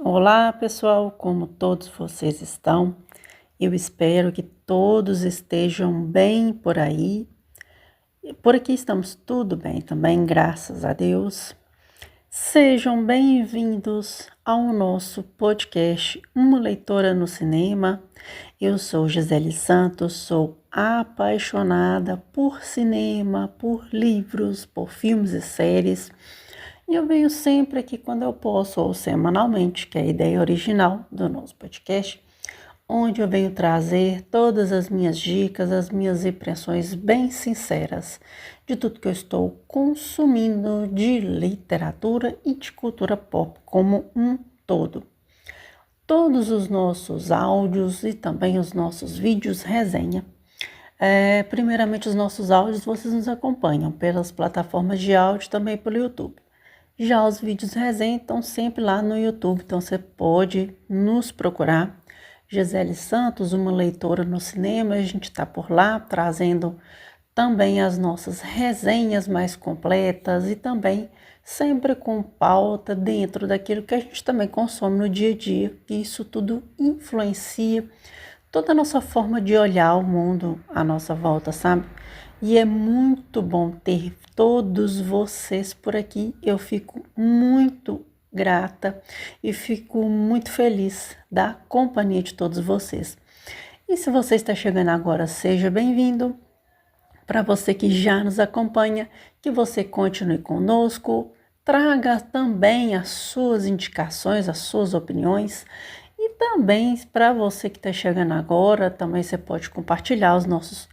Olá, pessoal, como todos vocês estão? Eu espero que todos estejam bem por aí. Por aqui estamos tudo bem também, graças a Deus. Sejam bem-vindos ao nosso podcast Uma Leitora no Cinema. Eu sou Gisele Santos, sou apaixonada por cinema, por livros, por filmes e séries. E eu venho sempre aqui quando eu posso, ou semanalmente, que é a ideia original do nosso podcast, onde eu venho trazer todas as minhas dicas, as minhas impressões bem sinceras de tudo que eu estou consumindo de literatura e de cultura pop como um todo. Todos os nossos áudios e também os nossos vídeos resenha. Primeiramente, os nossos áudios vocês nos acompanham pelas plataformas de áudio, também pelo YouTube. Já os vídeos resenha estão sempre lá no YouTube, então você pode nos procurar. Gisele Santos, uma leitora no cinema, a gente está por lá trazendo também as nossas resenhas mais completas e também sempre com pauta dentro daquilo que a gente também consome no dia a dia, que isso tudo influencia toda a nossa forma de olhar o mundo à nossa volta, sabe? E é muito bom ter todos vocês por aqui. Eu fico muito grata e fico muito feliz da companhia de todos vocês. E se você está chegando agora, seja bem-vindo. Para você que já nos acompanha, que você continue conosco, traga também as suas indicações, as suas opiniões. E também para você que está chegando agora, também você pode compartilhar os nossos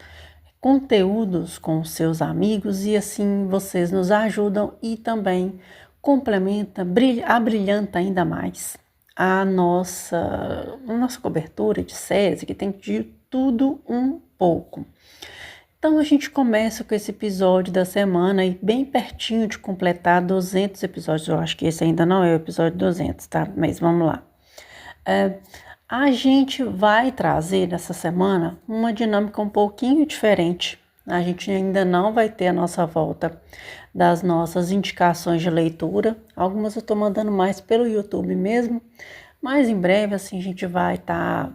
conteúdos com os seus amigos e assim vocês nos ajudam e também complementa, abrilhanta ainda mais a nossa cobertura de séries, que tem de tudo um pouco. Então a gente começa com esse episódio da semana e bem pertinho de completar 200 episódios. Eu acho que esse ainda não é o episódio 200, tá? Mas vamos lá. A gente vai trazer nessa semana uma dinâmica um pouquinho diferente. A gente ainda não vai ter a nossa volta das nossas indicações de leitura. Algumas eu estou mandando mais pelo YouTube mesmo, mas em breve assim a gente vai estar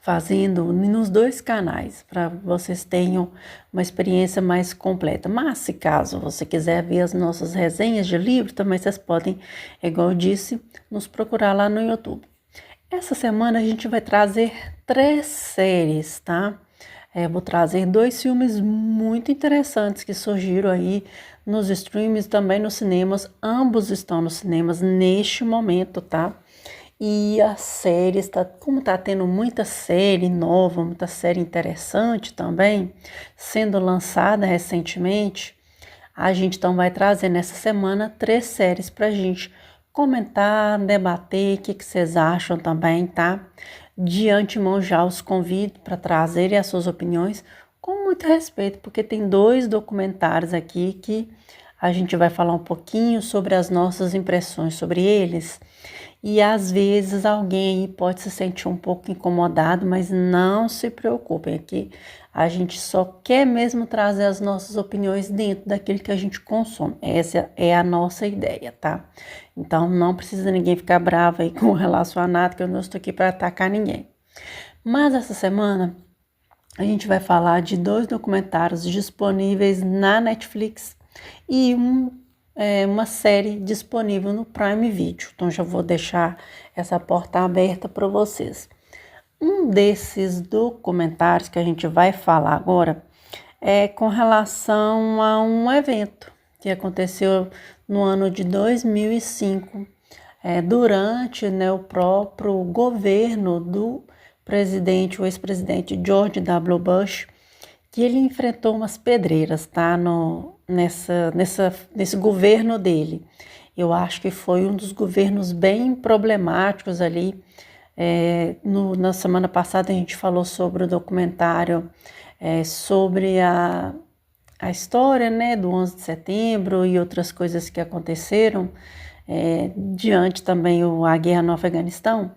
fazendo nos dois canais para vocês tenham uma experiência mais completa. Mas se caso você quiser ver as nossas resenhas de livro, também vocês podem, igual eu disse, nos procurar lá no YouTube. Essa semana a gente vai trazer 3 séries, tá? Vou trazer 2 filmes muito interessantes que surgiram aí nos streams, também nos cinemas. Ambos estão nos cinemas neste momento, tá? E a série, como tá tendo muita série nova, muita série interessante também, sendo lançada recentemente, a gente então vai trazer nessa semana 3 séries pra gente comentar, debater, o que vocês acham também, tá? De antemão já os convido para trazerem as suas opiniões com muito respeito, porque tem 2 documentários aqui que a gente vai falar um pouquinho sobre as nossas impressões sobre eles. E às vezes alguém aí pode se sentir um pouco incomodado, mas não se preocupem, aqui a gente só quer mesmo trazer as nossas opiniões dentro daquilo que a gente consome. Essa é a nossa ideia, tá? Então não precisa ninguém ficar bravo aí com relação a nada, que eu não estou aqui para atacar ninguém. Mas essa semana a gente vai falar de 2 documentários disponíveis na Netflix e uma série disponível no Prime Video. Então já vou deixar essa porta aberta para vocês. Um desses documentários que a gente vai falar agora é com relação a um evento que aconteceu no ano de 2005, durante o próprio governo do o ex-presidente George W. Bush, que ele enfrentou umas pedreiras, tá? Nesse governo dele. Eu acho que foi um dos governos bem problemáticos ali. Na semana passada a gente falou sobre o documentário sobre a história, né, do 11 de setembro e outras coisas que aconteceram, diante também a guerra no Afeganistão.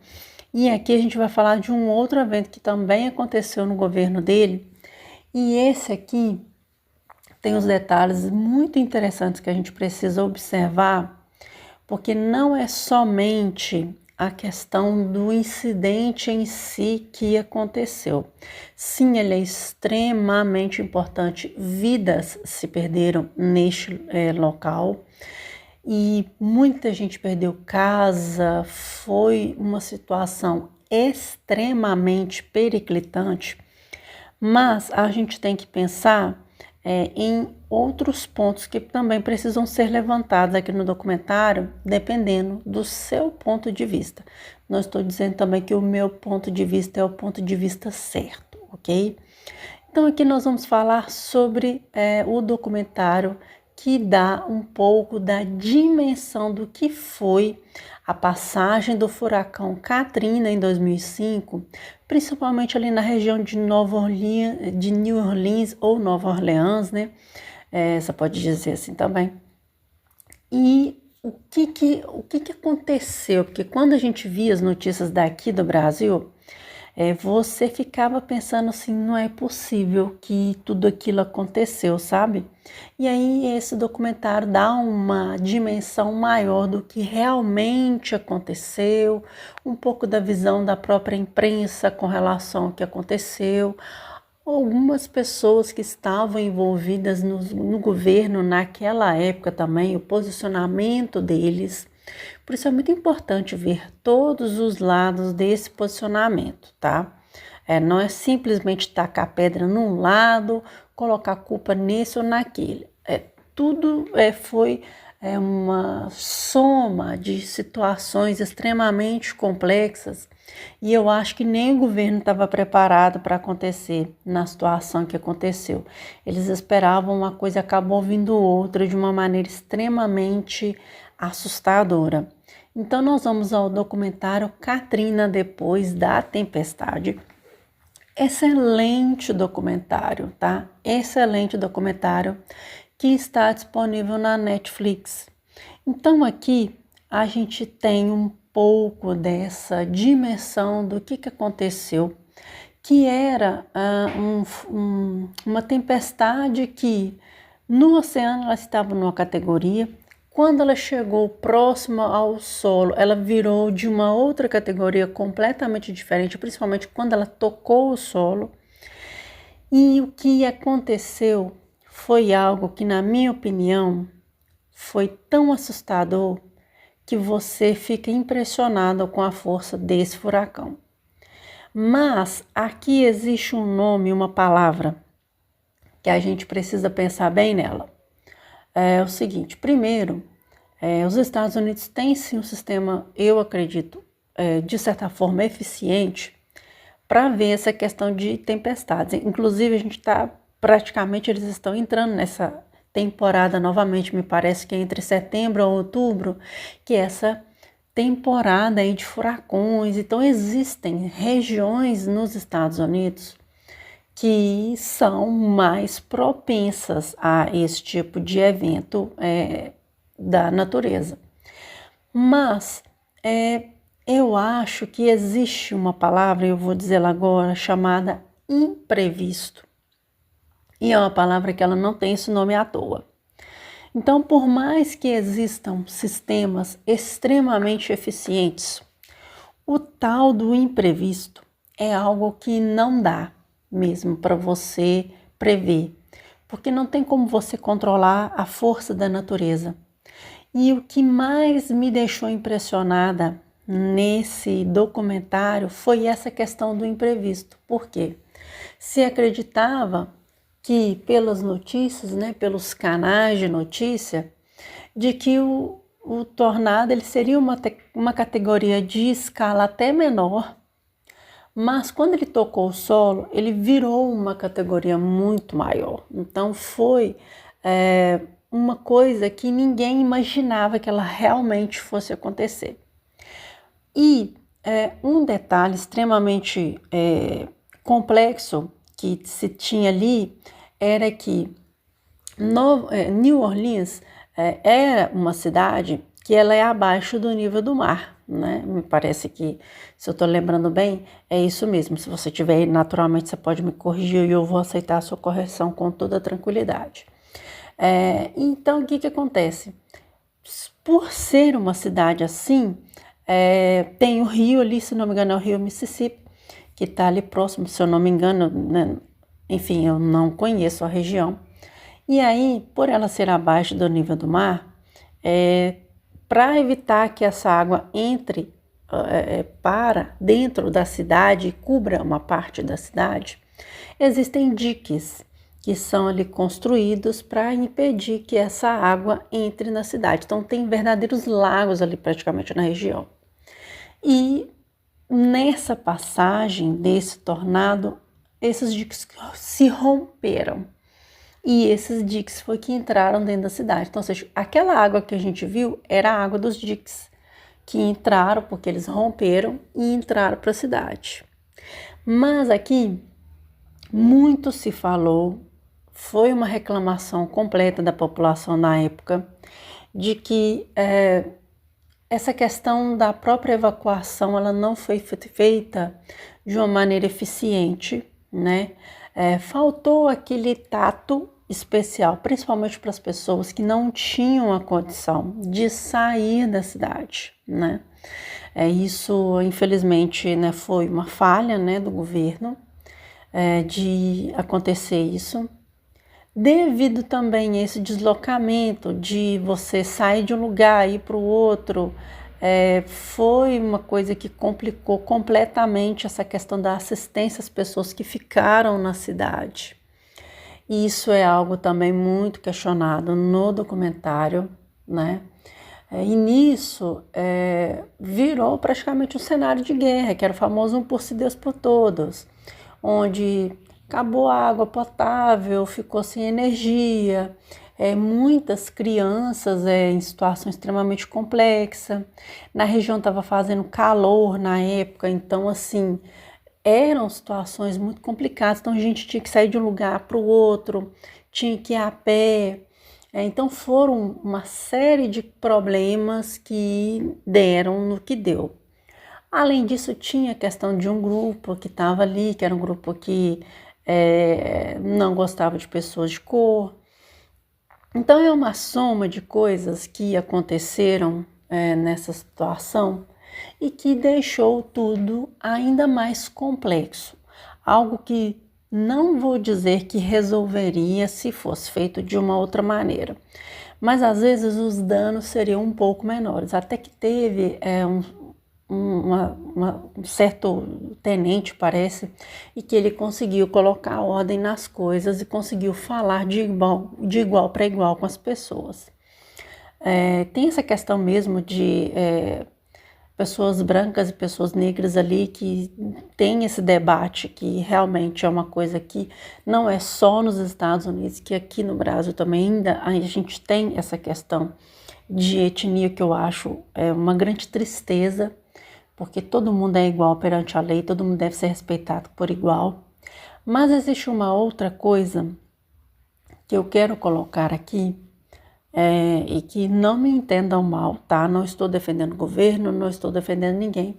E aqui a gente vai falar de um outro evento que também aconteceu no governo dele. E esse aqui tem uns detalhes muito interessantes que a gente precisa observar, porque não é somente a questão do incidente em si que aconteceu. Sim, ele é extremamente importante. Vidas se perderam neste local e muita gente perdeu casa. Foi uma situação extremamente periclitante, mas a gente tem que pensar em outros pontos que também precisam ser levantados aqui no documentário, dependendo do seu ponto de vista. Não estou dizendo também que o meu ponto de vista é o ponto de vista certo, ok? Então aqui nós vamos falar sobre o documentário que dá um pouco da dimensão do que foi a passagem do furacão Katrina em 2005, principalmente ali na região de New Orleans ou Nova Orleans, né? Você pode dizer assim também. E o que aconteceu? Porque quando a gente via as notícias daqui do Brasil, você ficava pensando assim, não é possível que tudo aquilo aconteceu, sabe? E aí esse documentário dá uma dimensão maior do que realmente aconteceu, um pouco da visão da própria imprensa com relação ao que aconteceu, algumas pessoas que estavam envolvidas no governo naquela época também, o posicionamento deles. Por isso é muito importante ver todos os lados desse posicionamento, tá? Não é simplesmente tacar pedra num lado, colocar culpa nesse ou naquele. Tudo foi uma soma de situações extremamente complexas e eu acho que nem o governo estava preparado para acontecer na situação que aconteceu. Eles esperavam uma coisa e acabou vindo outra de uma maneira extremamente assustadora. Então nós vamos ao documentário Katrina depois da tempestade. Excelente documentário, tá? Excelente documentário que está disponível na Netflix. Então aqui a gente tem um pouco dessa dimensão do que aconteceu, que era uma tempestade que no oceano ela estava numa categoria. Quando ela chegou próxima ao solo, ela virou de uma outra categoria completamente diferente, principalmente quando ela tocou o solo. E o que aconteceu foi algo que, na minha opinião, foi tão assustador que você fica impressionado com a força desse furacão. Mas aqui existe um nome, uma palavra, que a gente precisa pensar bem nela. É o seguinte, primeiro, os Estados Unidos têm sim um sistema, eu acredito, de certa forma eficiente para ver essa questão de tempestades. Inclusive, a gente está, praticamente, eles estão entrando nessa temporada novamente, me parece que é entre setembro e outubro, que é essa temporada aí de furacões. Então, existem regiões nos Estados Unidos que são mais propensas a esse tipo de evento da natureza. Mas eu acho que existe uma palavra, eu vou dizê-la agora, chamada imprevisto. E é uma palavra que ela não tem esse nome à toa. Então, por mais que existam sistemas extremamente eficientes, o tal do imprevisto é algo que não dá mesmo para você prever, porque não tem como você controlar a força da natureza. E o que mais me deixou impressionada nesse documentário foi essa questão do imprevisto. Por quê? Se acreditava que pelas notícias, né, pelos canais de notícia, de que o tornado ele seria uma categoria de escala até menor, mas quando ele tocou o solo, ele virou uma categoria muito maior. Então foi uma coisa que ninguém imaginava que ela realmente fosse acontecer. E um detalhe extremamente complexo que se tinha ali era que New Orleans era uma cidade que ela é abaixo do nível do mar, né? Me parece que, se eu estou lembrando bem, é isso mesmo. Se você tiver, naturalmente, você pode me corrigir e eu vou aceitar a sua correção com toda tranquilidade. Então, o que acontece? Por ser uma cidade assim, Tem o rio ali, se não me engano, é o rio Mississippi, que está ali próximo, se eu não me engano, né? Enfim, eu não conheço a região. E aí, por ela ser abaixo do nível do mar, para evitar que essa água entre para dentro da cidade e cubra uma parte da cidade, existem diques que são ali construídos para impedir que essa água entre na cidade. Então tem verdadeiros lagos ali praticamente na região. E nessa passagem desse tornado, esses diques se romperam. E esses diques foi que entraram dentro da cidade. Então, ou seja, aquela água que a gente viu era a água dos diques que entraram porque eles romperam e entraram para a cidade. Mas aqui muito se falou, foi uma reclamação completa da população na época de que essa questão da própria evacuação ela não foi feita de uma maneira eficiente, né? Faltou aquele tato especial, principalmente para as pessoas que não tinham a condição de sair da cidade, né? Isso, infelizmente, né, foi uma falha, né, do governo de acontecer isso. Devido também a esse deslocamento de você sair de um lugar e ir para o outro, foi uma coisa que complicou completamente essa questão da assistência às pessoas que ficaram na cidade. Isso é algo também muito questionado no documentário, né? E nisso virou praticamente um cenário de guerra, que era o famoso um por si, Deus por todos, onde acabou a água potável, ficou sem energia, muitas crianças em situação extremamente complexa. Na região estava fazendo calor na época, então assim, eram situações muito complicadas, então a gente tinha que sair de um lugar para o outro, tinha que ir a pé. Então foram uma série de problemas que deram no que deu. Além disso, tinha a questão de um grupo que estava ali, que era um grupo que não gostava de pessoas de cor. Então é uma soma de coisas que aconteceram nessa situação e que deixou tudo ainda mais complexo. Algo que não vou dizer que resolveria se fosse feito de uma outra maneira, mas às vezes os danos seriam um pouco menores. Até que teve um certo tenente, parece, e que ele conseguiu colocar ordem nas coisas e conseguiu falar de igual para igual com as pessoas. Tem essa questão mesmo de pessoas brancas e pessoas negras ali que tem esse debate que realmente é uma coisa que não é só nos Estados Unidos, que aqui no Brasil também ainda a gente tem essa questão de etnia que eu acho uma grande tristeza, porque todo mundo é igual perante a lei, todo mundo deve ser respeitado por igual. Mas existe uma outra coisa que eu quero colocar aqui, e que não me entendam mal, tá? Não estou defendendo o governo, não estou defendendo ninguém.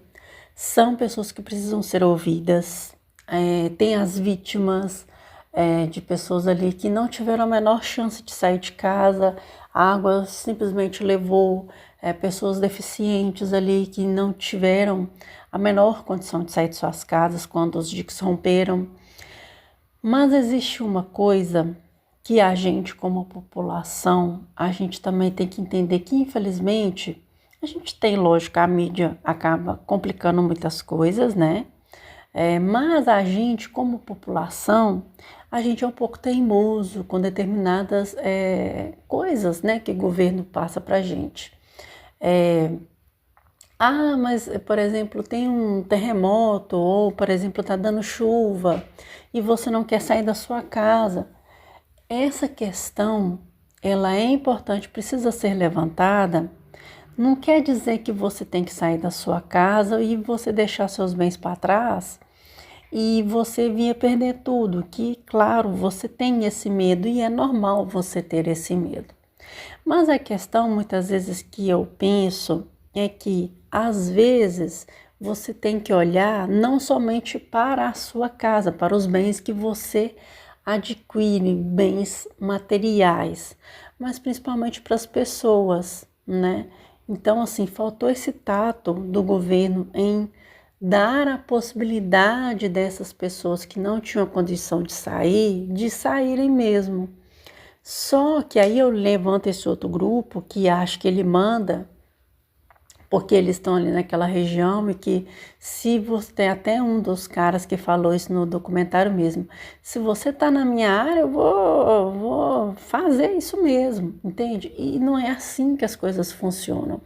São pessoas que precisam ser ouvidas. Tem as vítimas de pessoas ali que não tiveram a menor chance de sair de casa, a água simplesmente levou pessoas deficientes ali que não tiveram a menor condição de sair de suas casas quando os diques romperam. Mas existe uma coisa que a gente, como população, a gente também tem que entender que, infelizmente, a gente tem, lógico, a mídia acaba complicando muitas coisas, né? Mas a gente, como população, a gente é um pouco teimoso com determinadas coisas, né, que o governo passa pra gente. Mas, por exemplo, tem um terremoto, ou, por exemplo, tá dando chuva, e você não quer sair da sua casa. Essa questão, ela é importante, precisa ser levantada. Não quer dizer que você tem que sair da sua casa e você deixar seus bens para trás e você vinha perder tudo, que claro, você tem esse medo e é normal você ter esse medo. Mas a questão, muitas vezes, que eu penso é que, às vezes, você tem que olhar não somente para a sua casa, para os bens que você adquire, bens materiais, mas principalmente para as pessoas, né? Então, assim, faltou esse tato do governo em dar a possibilidade dessas pessoas que não tinham condição de saírem mesmo. Só que aí eu levanto esse outro grupo que acha que ele manda, porque eles estão ali naquela região e que se você tem até um dos caras que falou isso no documentário mesmo, se você tá na minha área, eu vou fazer isso mesmo, entende? E não é assim que as coisas funcionam.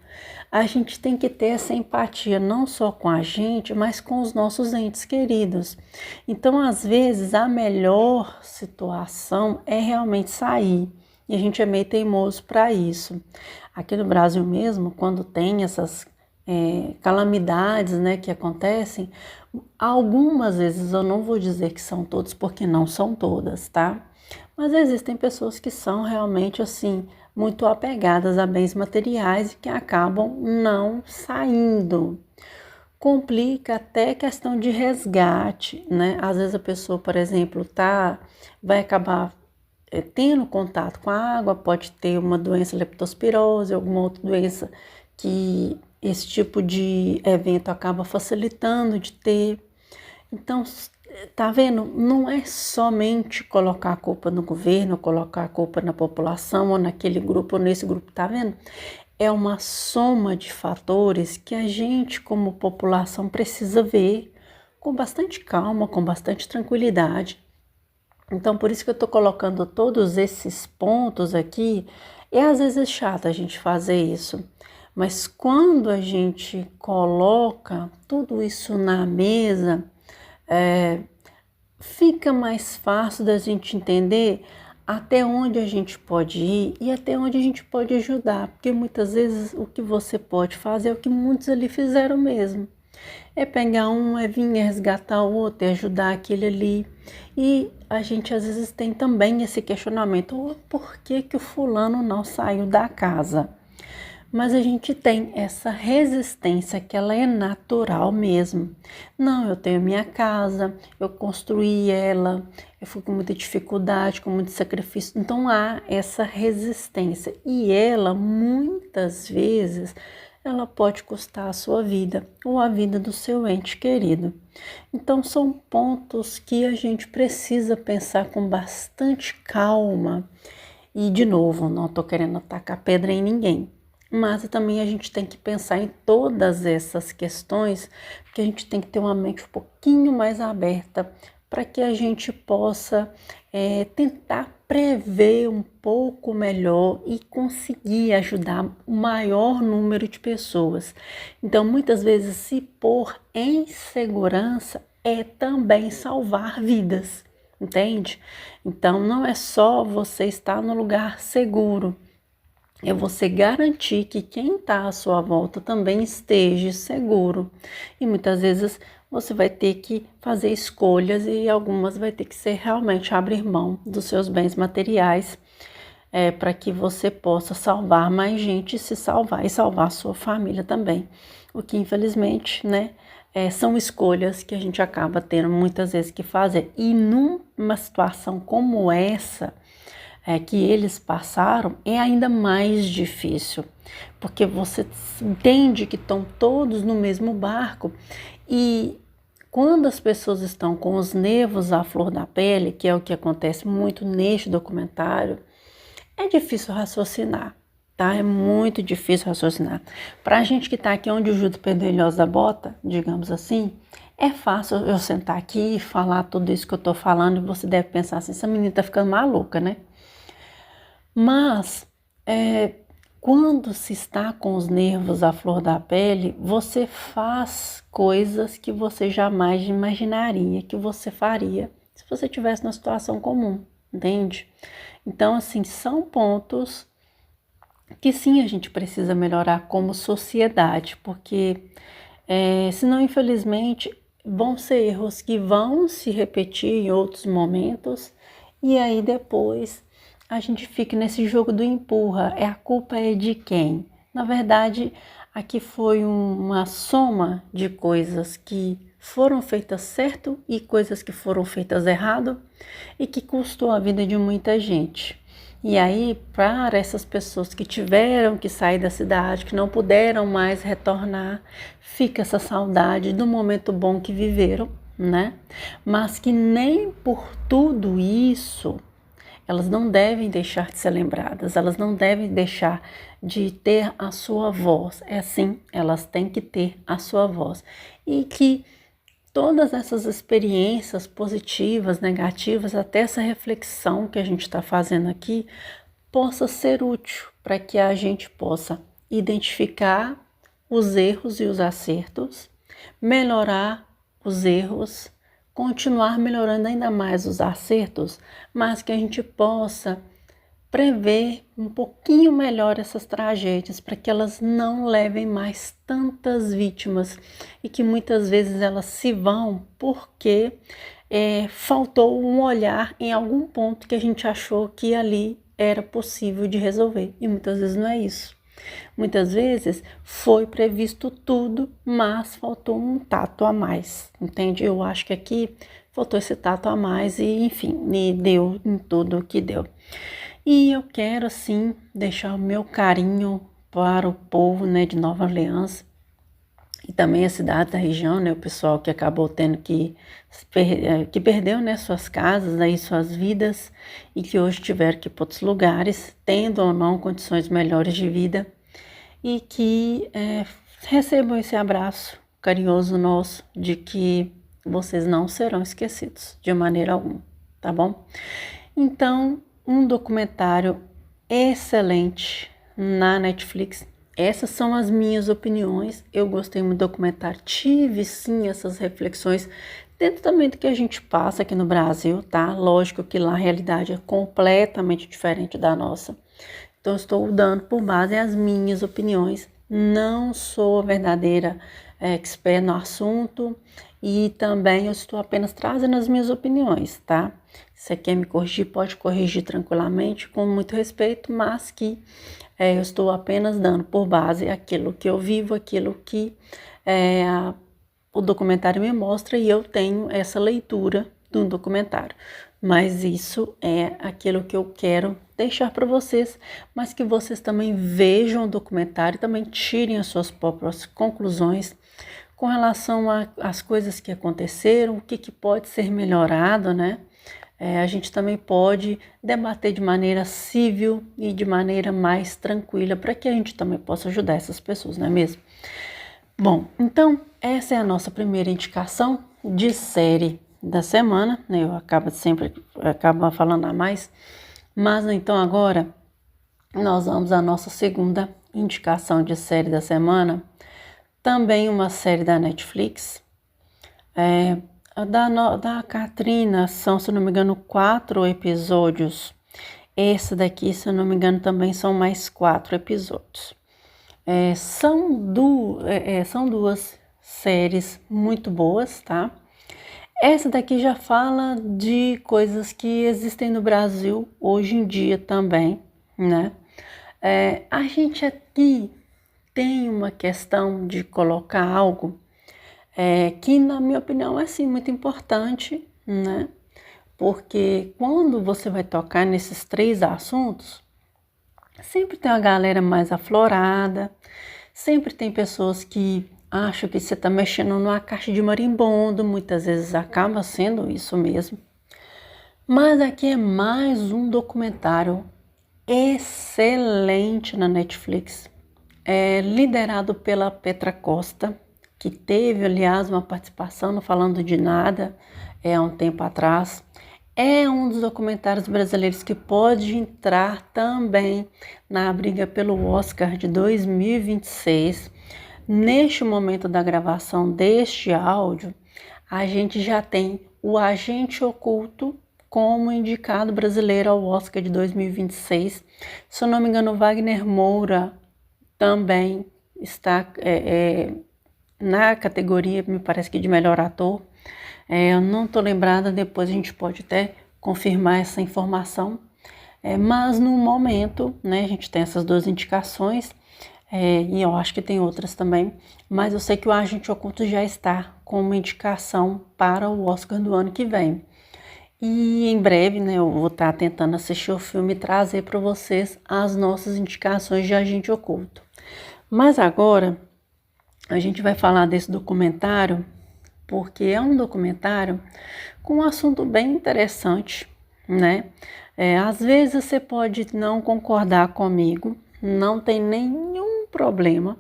A gente tem que ter essa empatia não só com a gente, mas com os nossos entes queridos. Então, às vezes, a melhor situação é realmente sair. E a gente é meio teimoso para isso. Aqui no Brasil mesmo, quando tem essas calamidades, né, que acontecem, algumas vezes, eu não vou dizer que são todas, porque não são todas, tá? Mas existem pessoas que são realmente, assim, muito apegadas a bens materiais e que acabam não saindo. Complica até questão de resgate, né? Às vezes a pessoa, por exemplo, vai acabar tendo contato com a água, pode ter uma doença leptospirose, alguma outra doença que esse tipo de evento acaba facilitando de ter. Então, tá vendo? Não é somente colocar a culpa no governo, colocar a culpa na população, ou naquele grupo, ou nesse grupo, tá vendo? É uma soma de fatores que a gente, como população, precisa ver com bastante calma, com bastante tranquilidade. Então, por isso que eu estou colocando todos esses pontos aqui. E às vezes é chato a gente fazer isso, mas quando a gente coloca tudo isso na mesa, fica mais fácil da gente entender até onde a gente pode ir e até onde a gente pode ajudar, porque muitas vezes o que você pode fazer é o que muitos ali fizeram mesmo. É pegar um, é vir resgatar o outro, é ajudar aquele ali. E a gente às vezes tem também esse questionamento, por que que o fulano não saiu da casa? Mas a gente tem essa resistência que ela é natural mesmo. Não, eu tenho minha casa, eu construí ela, eu fui com muita dificuldade, com muito sacrifício. Então há essa resistência e ela muitas vezes ela pode custar a sua vida ou a vida do seu ente querido. Então são pontos que a gente precisa pensar com bastante calma. E de novo, não estou querendo atacar pedra em ninguém, mas também a gente tem que pensar em todas essas questões, porque a gente tem que ter uma mente um pouquinho mais aberta para que a gente possa tentar prever um pouco melhor e conseguir ajudar o maior número de pessoas. Então, muitas vezes, se pôr em segurança é também salvar vidas, entende? Então, não é só você estar no lugar seguro, é você garantir que quem está à sua volta também esteja seguro. E muitas vezes você vai ter que fazer escolhas e algumas vai ter que ser realmente abrir mão dos seus bens materiais para que você possa salvar mais gente, se salvar e salvar a sua família também. O que infelizmente, né, são escolhas que a gente acaba tendo muitas vezes que fazer. E numa situação como essa, que eles passaram, é ainda mais difícil, porque você entende que estão todos no mesmo barco e quando as pessoas estão com os nervos à flor da pele, que é o que acontece muito neste documentário, é difícil raciocinar, tá? É muito difícil raciocinar. Para a gente que está aqui onde o Judas perdeu o ilhosa da bota, digamos assim, é fácil eu sentar aqui e falar tudo isso que eu estou falando e você deve pensar assim, essa menina está ficando maluca, né? Mas quando se está com os nervos à flor da pele, você faz coisas que você jamais imaginaria que você faria se você tivesse numa situação comum, entende? Então, assim, são pontos que sim a gente precisa melhorar como sociedade, porque senão, infelizmente, vão ser erros que vão se repetir em outros momentos e aí depois a gente fica nesse jogo do empurra, a culpa é de quem? Na verdade, aqui foi uma soma de coisas que foram feitas certo e coisas que foram feitas errado e que custou a vida de muita gente. E aí, para essas pessoas que tiveram que sair da cidade, que não puderam mais retornar, fica essa saudade do momento bom que viveram, né? Mas que nem por tudo isso elas não devem deixar de ser lembradas, elas não devem deixar de ter a sua voz. É assim, elas têm que ter a sua voz. E que todas essas experiências positivas, negativas, até essa reflexão que a gente está fazendo aqui, possa ser útil para que a gente possa identificar os erros e os acertos, melhorar os erros, continuar melhorando ainda mais os acertos, mas que a gente possa prever um pouquinho melhor essas tragédias para que elas não levem mais tantas vítimas e que muitas vezes elas se vão porque faltou um olhar em algum ponto que a gente achou que ali era possível de resolver e muitas vezes não é isso. Muitas vezes foi previsto tudo, mas faltou um tato a mais, entende? Eu acho que aqui faltou esse tato a mais e, enfim, me deu em tudo que deu. E eu quero, assim, deixar o meu carinho para o povo, né, de Nova Orleans e também a cidade da região, né, o pessoal que acabou tendo que perdeu, né, suas casas, aí suas vidas e que hoje tiveram que ir para outros lugares, tendo ou não condições melhores de vida e que recebam esse abraço carinhoso nosso de que vocês não serão esquecidos de maneira alguma, tá bom? Então, um documentário excelente na Netflix. Essas são as minhas opiniões. Eu gostei muito do documentário. Tive sim essas reflexões dentro também do que a gente passa aqui no Brasil, tá? Lógico que lá a realidade é completamente diferente da nossa. Então, estou dando por base as minhas opiniões. Não sou verdadeira expert no assunto e também eu estou apenas trazendo as minhas opiniões, tá? Se você quer me corrigir, pode corrigir tranquilamente, com muito respeito, mas que eu estou apenas dando por base aquilo que eu vivo, aquilo que o documentário me mostra e eu tenho essa leitura do documentário. Mas isso é aquilo que eu quero deixar para vocês, mas que vocês também vejam o documentário e também tirem as suas próprias conclusões com relação às coisas que aconteceram, o que pode ser melhorado, né? A gente também pode debater de maneira civil e de maneira mais tranquila para que a gente também possa ajudar essas pessoas, não é mesmo? Bom, então essa é a nossa primeira indicação de série da semana, né? Eu acabo falando a mais, mas então agora nós vamos à nossa segunda indicação de série da semana, também uma série da Netflix, da Katrina, são, se não me engano, 4 episódios. Esse daqui, se não me engano, também são mais 4 episódios. São duas séries muito boas, tá? Essa daqui já fala de coisas que existem no Brasil hoje em dia também, né? A gente aqui tem uma questão de colocar algo que, na minha opinião, é sim muito importante, né? Porque quando você vai tocar nesses 3 assuntos, sempre tem uma galera mais aflorada, sempre tem pessoas que acham que você está mexendo numa caixa de marimbondo, muitas vezes acaba sendo isso mesmo. Mas aqui é mais um documentário excelente na Netflix, liderado pela Petra Costa, que teve, aliás, uma participação no Falando de Nada há um tempo atrás. É um dos documentários brasileiros que pode entrar também na briga pelo Oscar de 2026. Neste momento da gravação deste áudio, a gente já tem O Agente Oculto como indicado brasileiro ao Oscar de 2026. Se eu não me engano, Wagner Moura também está na categoria, me parece que de melhor ator. Eu não estou lembrada, depois a gente pode até confirmar essa informação. Mas no momento, né, a gente tem essas 2 indicações, e eu acho que tem outras também, mas eu sei que o Agente Oculto já está com uma indicação para o Oscar do ano que vem. E em breve, né, eu vou estar tentando assistir o filme e trazer para vocês as nossas indicações de Agente Oculto. Mas agora a gente vai falar desse documentário porque é um documentário com um assunto bem interessante, né? Às vezes você pode não concordar comigo, não tem nenhum problema.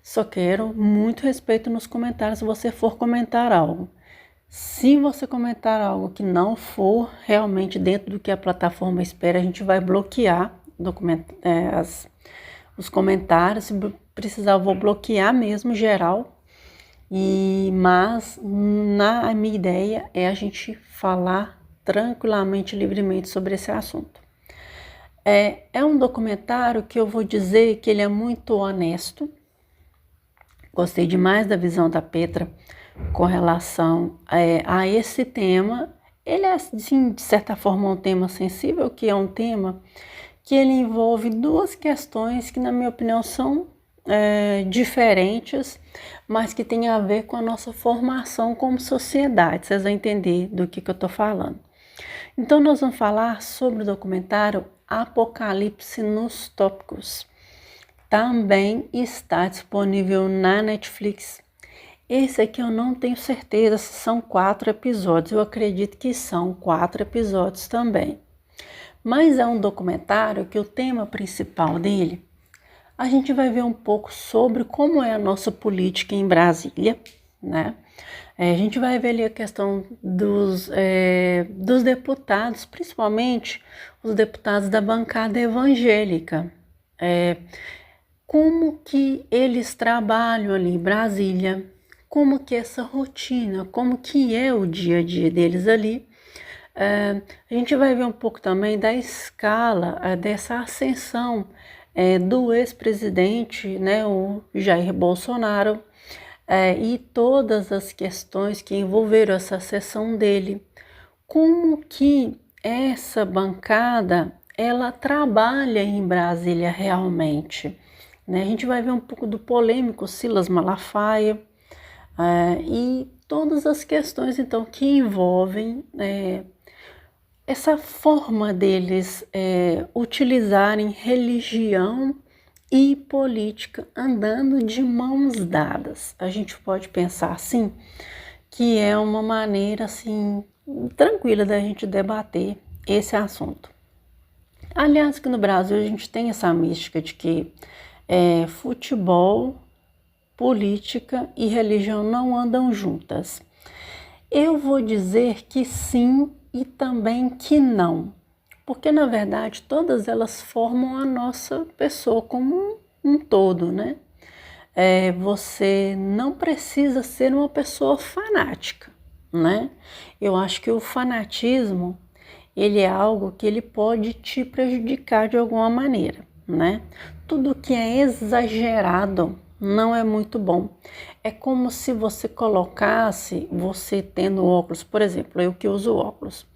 Só quero muito respeito nos comentários se você for comentar algo. Se você comentar algo que não for realmente dentro do que a plataforma espera, a gente vai bloquear os comentários. Se precisar, eu vou bloquear mesmo geral. Mas a minha ideia é a gente falar tranquilamente, livremente sobre esse assunto. É um documentário que eu vou dizer que ele é muito honesto. Gostei demais da visão da Petra com relação a esse tema. Ele é, assim, de certa forma, um tema sensível, que é um tema que ele envolve duas questões que, na minha opinião, são diferentes, mas que tem a ver com a nossa formação como sociedade. Vocês vão entender do que eu estou falando. Então, nós vamos falar sobre o documentário Apocalipse nos Tópicos. Também está disponível na Netflix. Esse aqui eu não tenho certeza se são 4 episódios. Eu acredito que são 4 episódios também. Mas é um documentário que o tema principal dele, a gente vai ver um pouco sobre como é a nossa política em Brasília, né? A gente vai ver ali a questão dos deputados, principalmente os deputados da bancada evangélica. Como que eles trabalham ali em Brasília, como que é essa rotina, como que é o dia a dia deles ali. A gente vai ver um pouco também da escala dessa ascensão do ex-presidente, né, o Jair Bolsonaro, e todas as questões que envolveram essa ascensão dele. Como que essa bancada ela trabalha em Brasília realmente, né? A gente vai ver um pouco do polêmico Silas Malafaia e todas as questões então que envolvem essa forma deles utilizarem religião e política andando de mãos dadas. A gente pode pensar assim, que é uma maneira assim tranquila da gente debater esse assunto. Aliás, que no Brasil a gente tem essa mística de que futebol, política e religião não andam juntas. Eu vou dizer que sim e também que não, porque na verdade todas elas formam a nossa pessoa como um todo, né? Você não precisa ser uma pessoa fanática, né? Eu acho que o fanatismo, ele é algo que ele pode te prejudicar de alguma maneira, né? Tudo que é exagerado não é muito bom. É como se você colocasse, você tendo óculos, por exemplo, eu que uso óculos.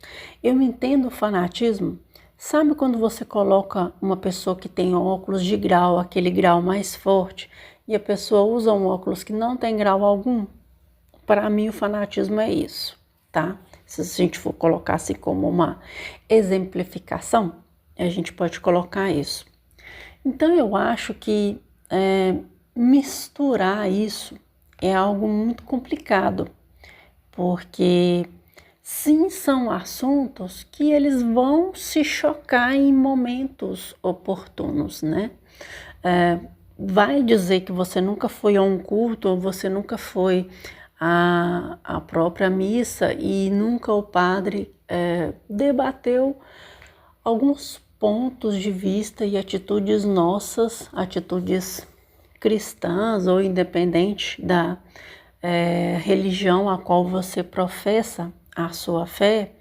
Eu entendo o fanatismo. Sabe quando você coloca uma pessoa que tem óculos de grau, aquele grau mais forte, e a pessoa usa um óculos que não tem grau algum? Para mim o fanatismo é isso, tá? Se a gente for colocar assim como uma exemplificação, a gente pode colocar isso. Então eu acho que misturar isso é algo muito complicado, porque sim, são assuntos que eles vão se chocar em momentos oportunos, né? Vai dizer que você nunca foi a um culto ou você nunca foi à própria missa e nunca o padre debateu alguns pontos de vista e atitudes nossas, atitudes cristãs ou independente da religião a qual você professa a sua fé,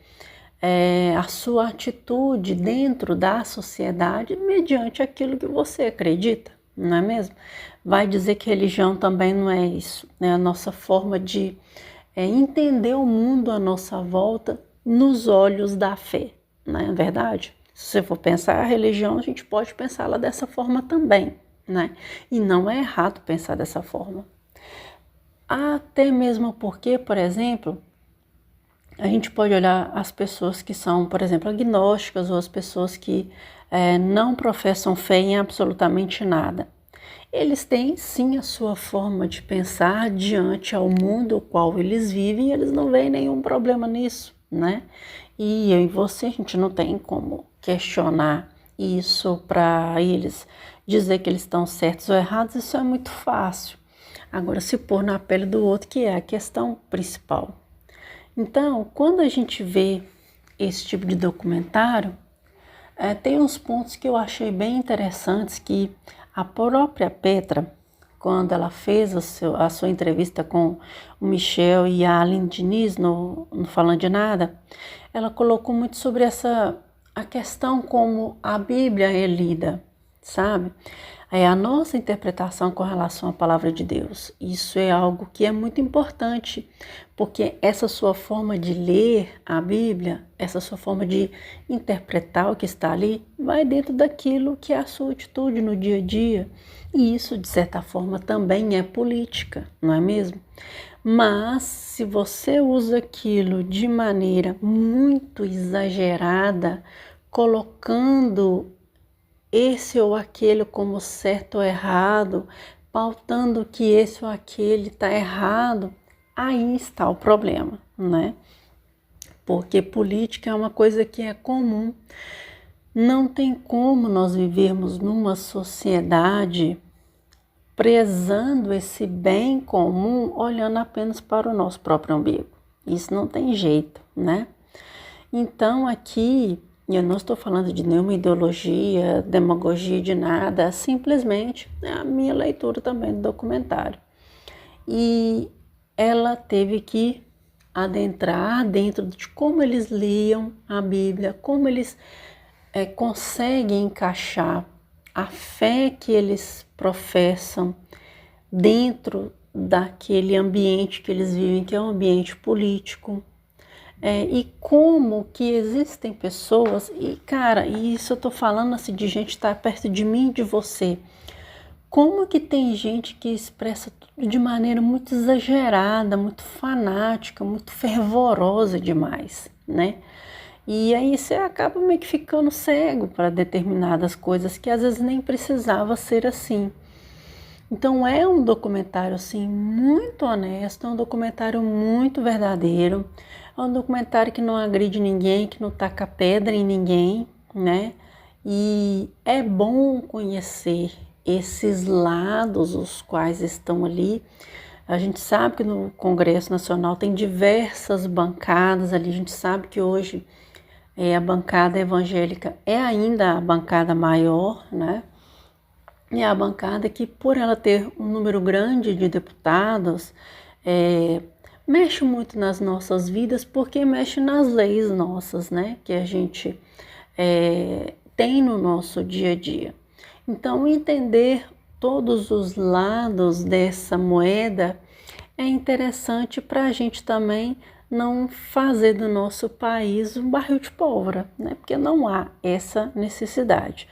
a sua atitude dentro da sociedade mediante aquilo que você acredita, não é mesmo? Vai dizer que religião também não é isso, né? A nossa forma de entender o mundo à nossa volta nos olhos da fé, não é verdade? Se você for pensar a religião, a gente pode pensá-la dessa forma também, né? E não é errado pensar dessa forma. Até mesmo porque, por exemplo, A gente pode olhar as pessoas que são, por exemplo, agnósticas ou as pessoas que não professam fé em absolutamente nada. Eles têm sim a sua forma de pensar diante ao mundo ao qual eles vivem e eles não veem nenhum problema nisso, né? E eu e você, a gente não tem como questionar isso para eles, dizer que eles estão certos ou errados, isso é muito fácil. Agora, se pôr na pele do outro, que é a questão principal. Então, quando a gente vê esse tipo de documentário, tem uns pontos que eu achei bem interessantes que a própria Petra, quando ela fez a sua entrevista com o Michel e a Aline Diniz no Falando de Nada, ela colocou muito sobre a questão como a Bíblia é lida, sabe? É a nossa interpretação com relação à palavra de Deus. Isso é algo que é muito importante, porque essa sua forma de ler a Bíblia, essa sua forma de interpretar o que está ali, vai dentro daquilo que é a sua atitude no dia a dia. E isso, de certa forma, também é política, não é mesmo? Mas se você usa aquilo de maneira muito exagerada, colocando esse ou aquele como certo ou errado, pautando que esse ou aquele está errado, aí está o problema, né? Porque política é uma coisa que é comum. Não tem como nós vivermos numa sociedade prezando esse bem comum, olhando apenas para o nosso próprio umbigo. Isso não tem jeito, né? Então aqui, eu não estou falando de nenhuma ideologia, demagogia de nada, simplesmente é a minha leitura também do documentário. E ela teve que adentrar dentro de como eles liam a Bíblia, como eles conseguem encaixar a fé que eles professam dentro daquele ambiente que eles vivem, que é um ambiente político. E como que existem pessoas, e cara, e isso eu tô falando assim de gente que está perto de mim e de você, como que tem gente que expressa tudo de maneira muito exagerada, muito fanática, muito fervorosa demais, né? E aí você acaba meio que ficando cego para determinadas coisas que às vezes nem precisava ser assim. Então é um documentário assim muito honesto, é um documentário muito verdadeiro, é um documentário que não agride ninguém, que não taca pedra em ninguém, né? E é bom conhecer esses lados os quais estão ali. A gente sabe que no Congresso Nacional tem diversas bancadas ali, a gente sabe que hoje a bancada evangélica é ainda a bancada maior, né? E a bancada que, por ela ter um número grande de deputados, mexe muito nas nossas vidas, porque mexe nas leis nossas, né? Que a gente tem no nosso dia a dia. Então, entender todos os lados dessa moeda é interessante para a gente também não fazer do nosso país um barril de pólvora, né? Porque não há essa necessidade.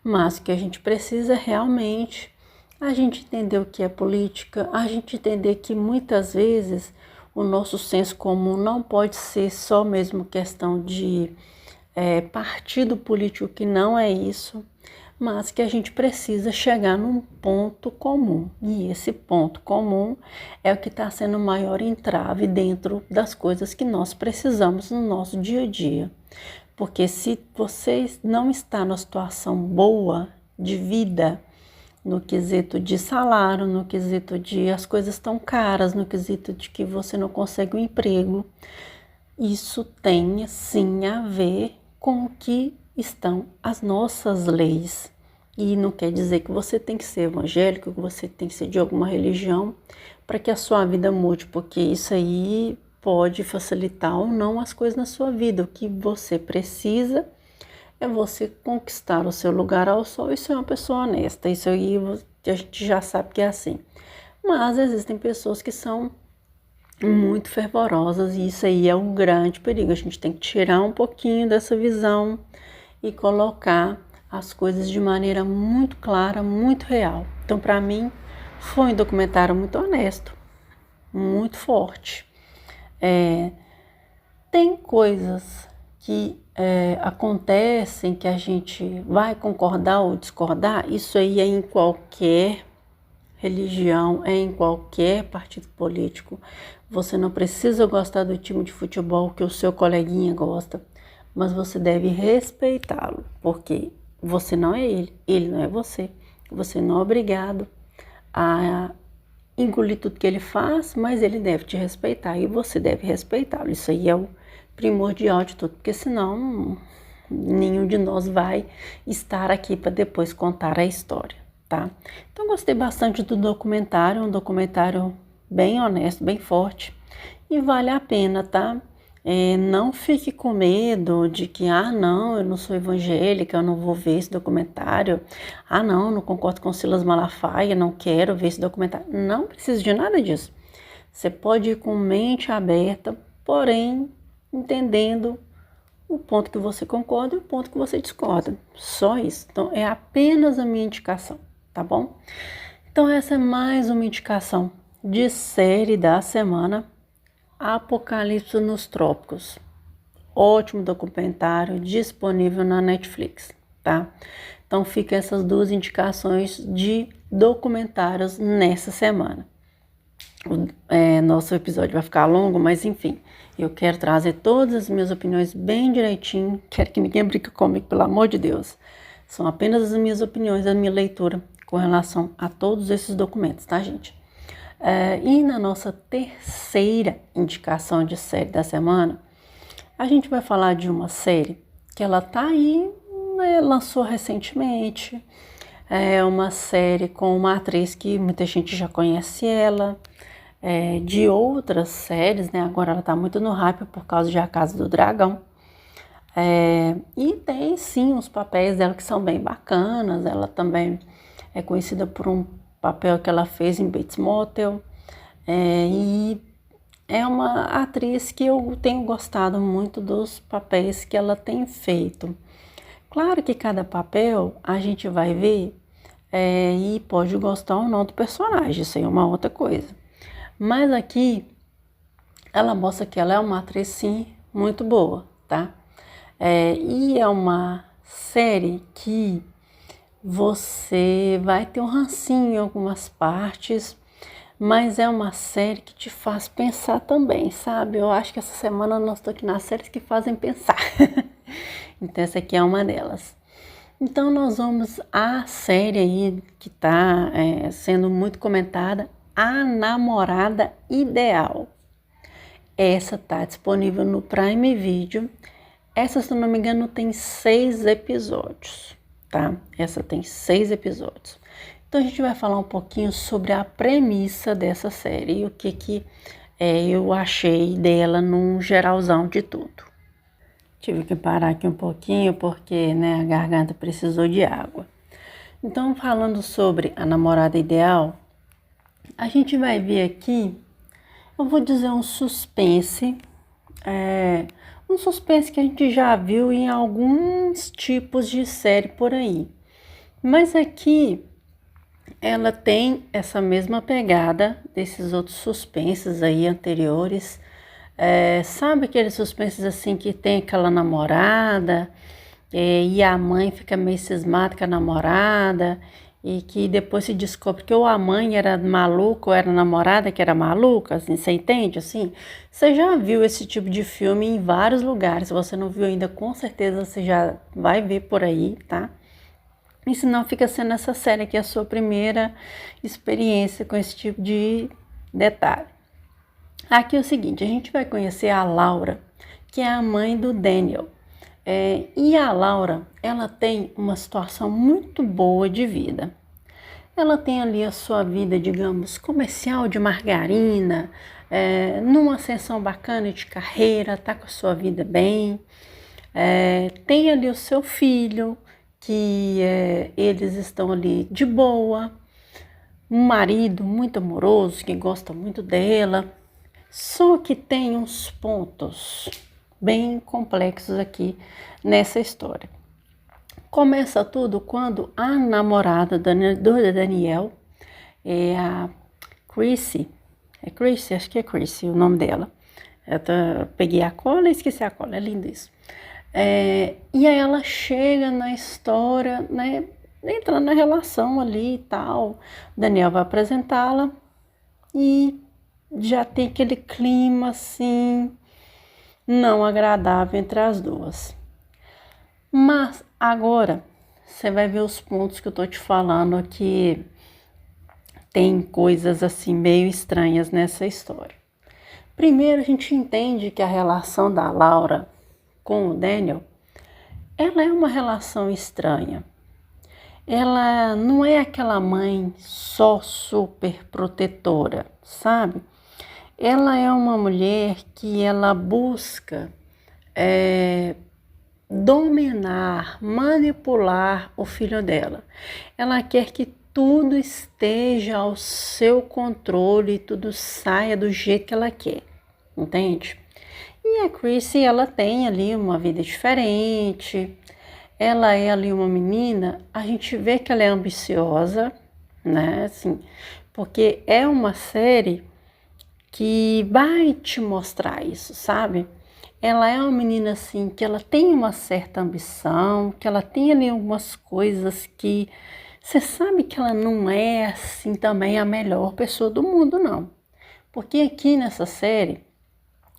Mas o que a gente precisa realmente, a gente entender o que é política, a gente entender que muitas vezes o nosso senso comum não pode ser só mesmo questão de partido político, que não é isso, mas que a gente precisa chegar num ponto comum. E esse ponto comum é o que está sendo o maior entrave dentro das coisas que nós precisamos no nosso dia a dia. Porque se você não está numa situação boa de vida, no quesito de salário, no quesito de as coisas estão caras, no quesito de que você não consegue um emprego, isso tem sim a ver com o que estão as nossas leis. E não quer dizer que você tem que ser evangélico, que você tem que ser de alguma religião para que a sua vida mude, porque isso aí pode facilitar ou não as coisas na sua vida. O que você precisa é você conquistar o seu lugar ao sol e ser uma pessoa honesta. Isso aí a gente já sabe que é assim. Mas existem pessoas que são muito fervorosas e isso aí é um grande perigo. A gente tem que tirar um pouquinho dessa visão e colocar as coisas de maneira muito clara, muito real. Então, para mim, foi um documentário muito honesto, muito forte. Tem coisas que acontecem que a gente vai concordar ou discordar, isso aí é em qualquer religião, é em qualquer partido político. Você não precisa gostar do time de futebol que o seu coleguinha gosta, mas você deve respeitá-lo, porque você não é ele, ele não é você. Você não é obrigado a engolir tudo que ele faz, mas ele deve te respeitar e você deve respeitá-lo. Isso aí é o primordial de tudo, porque senão nenhum de nós vai estar aqui para depois contar a história, tá? Então gostei bastante do documentário, um documentário bem honesto, bem forte e vale a pena, tá? Não fique com medo de que, não, eu não sou evangélica, eu não vou ver esse documentário. Não, não concordo com Silas Malafaia, não quero ver esse documentário. Não precisa de nada disso. Você pode ir com mente aberta, porém entendendo o ponto que você concorda e o ponto que você discorda. Só isso. Então, é apenas a minha indicação, tá bom? Então, essa é mais uma indicação de série da semana, Apocalipse nos Trópicos. Ótimo documentário, disponível na Netflix, tá? Então, fica essas duas indicações de documentários nessa semana. Nosso episódio vai ficar longo, mas enfim, eu quero trazer todas as minhas opiniões bem direitinho. Quero que ninguém brinque comigo, pelo amor de Deus. São apenas as minhas opiniões, a minha leitura com relação a todos esses documentos, tá, gente? E na nossa terceira indicação de série da semana, a gente vai falar de uma série que ela tá aí, né, lançou recentemente. É uma série com uma atriz que muita gente já conhece ela, de outras séries, né? Agora ela tá muito no hype por causa de A Casa do Dragão. E tem sim os papéis dela que são bem bacanas. Ela também é conhecida por um papel que ela fez em Bates Motel. E é uma atriz que eu tenho gostado muito dos papéis que ela tem feito. Claro que cada papel a gente vai ver e pode gostar ou não do personagem, isso aí é uma outra coisa. Mas aqui ela mostra que ela é uma atriz sim muito boa, tá? E é uma série que você vai ter um rancinho em algumas partes, mas é uma série que te faz pensar também, sabe? Eu acho que essa semana nós estou aqui nas séries que fazem pensar. Então essa aqui é uma delas. Então nós vamos à série aí que está sendo muito comentada, A Namorada Ideal. Essa está disponível no Prime Video. Essa, se não me engano, tem 6 episódios, tá? Essa tem 6 episódios. Então a gente vai falar um pouquinho sobre a premissa dessa série e o que eu achei dela num geralzão de tudo. Tive que parar aqui um pouquinho porque, né, a garganta precisou de água. Então, falando sobre A Namorada Ideal, a gente vai ver aqui, eu vou dizer um suspense que a gente já viu em alguns tipos de série por aí. Mas aqui ela tem essa mesma pegada desses outros suspenses aí anteriores. Sabe aqueles suspenses assim que tem aquela namorada e a mãe fica meio cismada com a namorada e que depois se descobre que ou a mãe era maluca ou era a namorada que era maluca, assim, você entende? Assim, você já viu esse tipo de filme em vários lugares. Se você não viu ainda, com certeza você já vai ver por aí, tá? E se não, fica sendo essa série aqui a sua primeira experiência com esse tipo de detalhe. Aqui é o seguinte, a gente vai conhecer a Laura, que é a mãe do Daniel. E a Laura, ela tem uma situação muito boa de vida. Ela tem ali a sua vida, digamos, comercial de margarina, numa ascensão bacana de carreira, tá com a sua vida bem. Tem ali o seu filho, que eles estão ali de boa. Um marido muito amoroso, que gosta muito dela. Só que tem uns pontos bem complexos aqui nessa história. Começa tudo quando a namorada do Daniel, a Chrissy, acho que é Chrissy o nome dela, Eu peguei a cola e esqueci a cola, é lindo isso. E aí ela chega na história, né, entrando na relação ali e tal. O Daniel vai apresentá-la e já tem aquele clima assim, não agradável entre as duas. Mas agora você vai ver os pontos que eu tô te falando aqui. Tem coisas assim meio estranhas nessa história. Primeiro, a gente entende que a relação da Laura com o Daniel, ela é uma relação estranha. Ela não é aquela mãe só super protetora, sabe? Ela é uma mulher que ela busca dominar, manipular o filho dela. Ela quer que tudo esteja ao seu controle, tudo saia do jeito que ela quer, entende? E a Chrissy, ela tem ali uma vida diferente, ela é ali uma menina, a gente vê que ela é ambiciosa, né, assim, porque é uma série que vai te mostrar isso, sabe? Ela é uma menina assim, que ela tem uma certa ambição, que ela tem ali algumas coisas que você sabe que ela não é assim também a melhor pessoa do mundo, não. Porque aqui nessa série,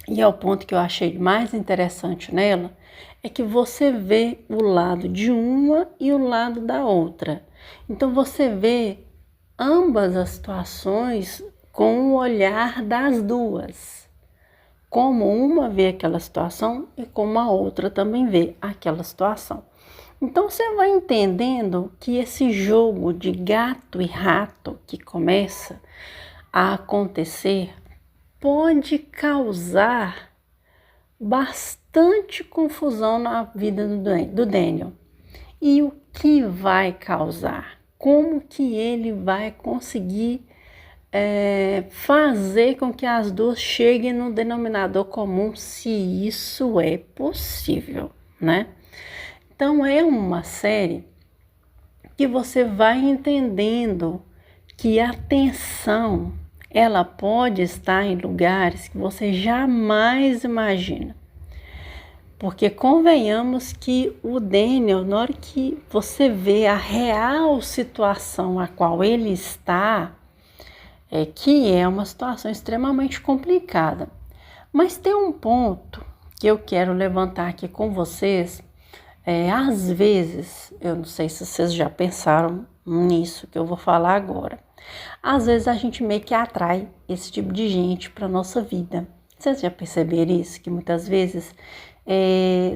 e é o ponto que eu achei mais interessante nela, é que você vê o lado de uma e o lado da outra. Então você vê ambas as situações com o olhar das duas. Como uma vê aquela situação e como a outra também vê aquela situação. Então você vai entendendo que esse jogo de gato e rato que começa a acontecer pode causar bastante confusão na vida do Daniel. E o que vai causar? Como que ele vai conseguir fazer com que as duas cheguem no denominador comum, se isso é possível, né? Então é uma série que você vai entendendo que a tensão ela pode estar em lugares que você jamais imagina. Porque convenhamos que o Daniel, na hora que você vê a real situação a qual ele está, que é uma situação extremamente complicada. Mas tem um ponto que eu quero levantar aqui com vocês. Às vezes, eu não sei se vocês já pensaram nisso que eu vou falar agora. Às vezes a gente meio que atrai esse tipo de gente para nossa vida. Vocês já perceberam isso? Que muitas vezes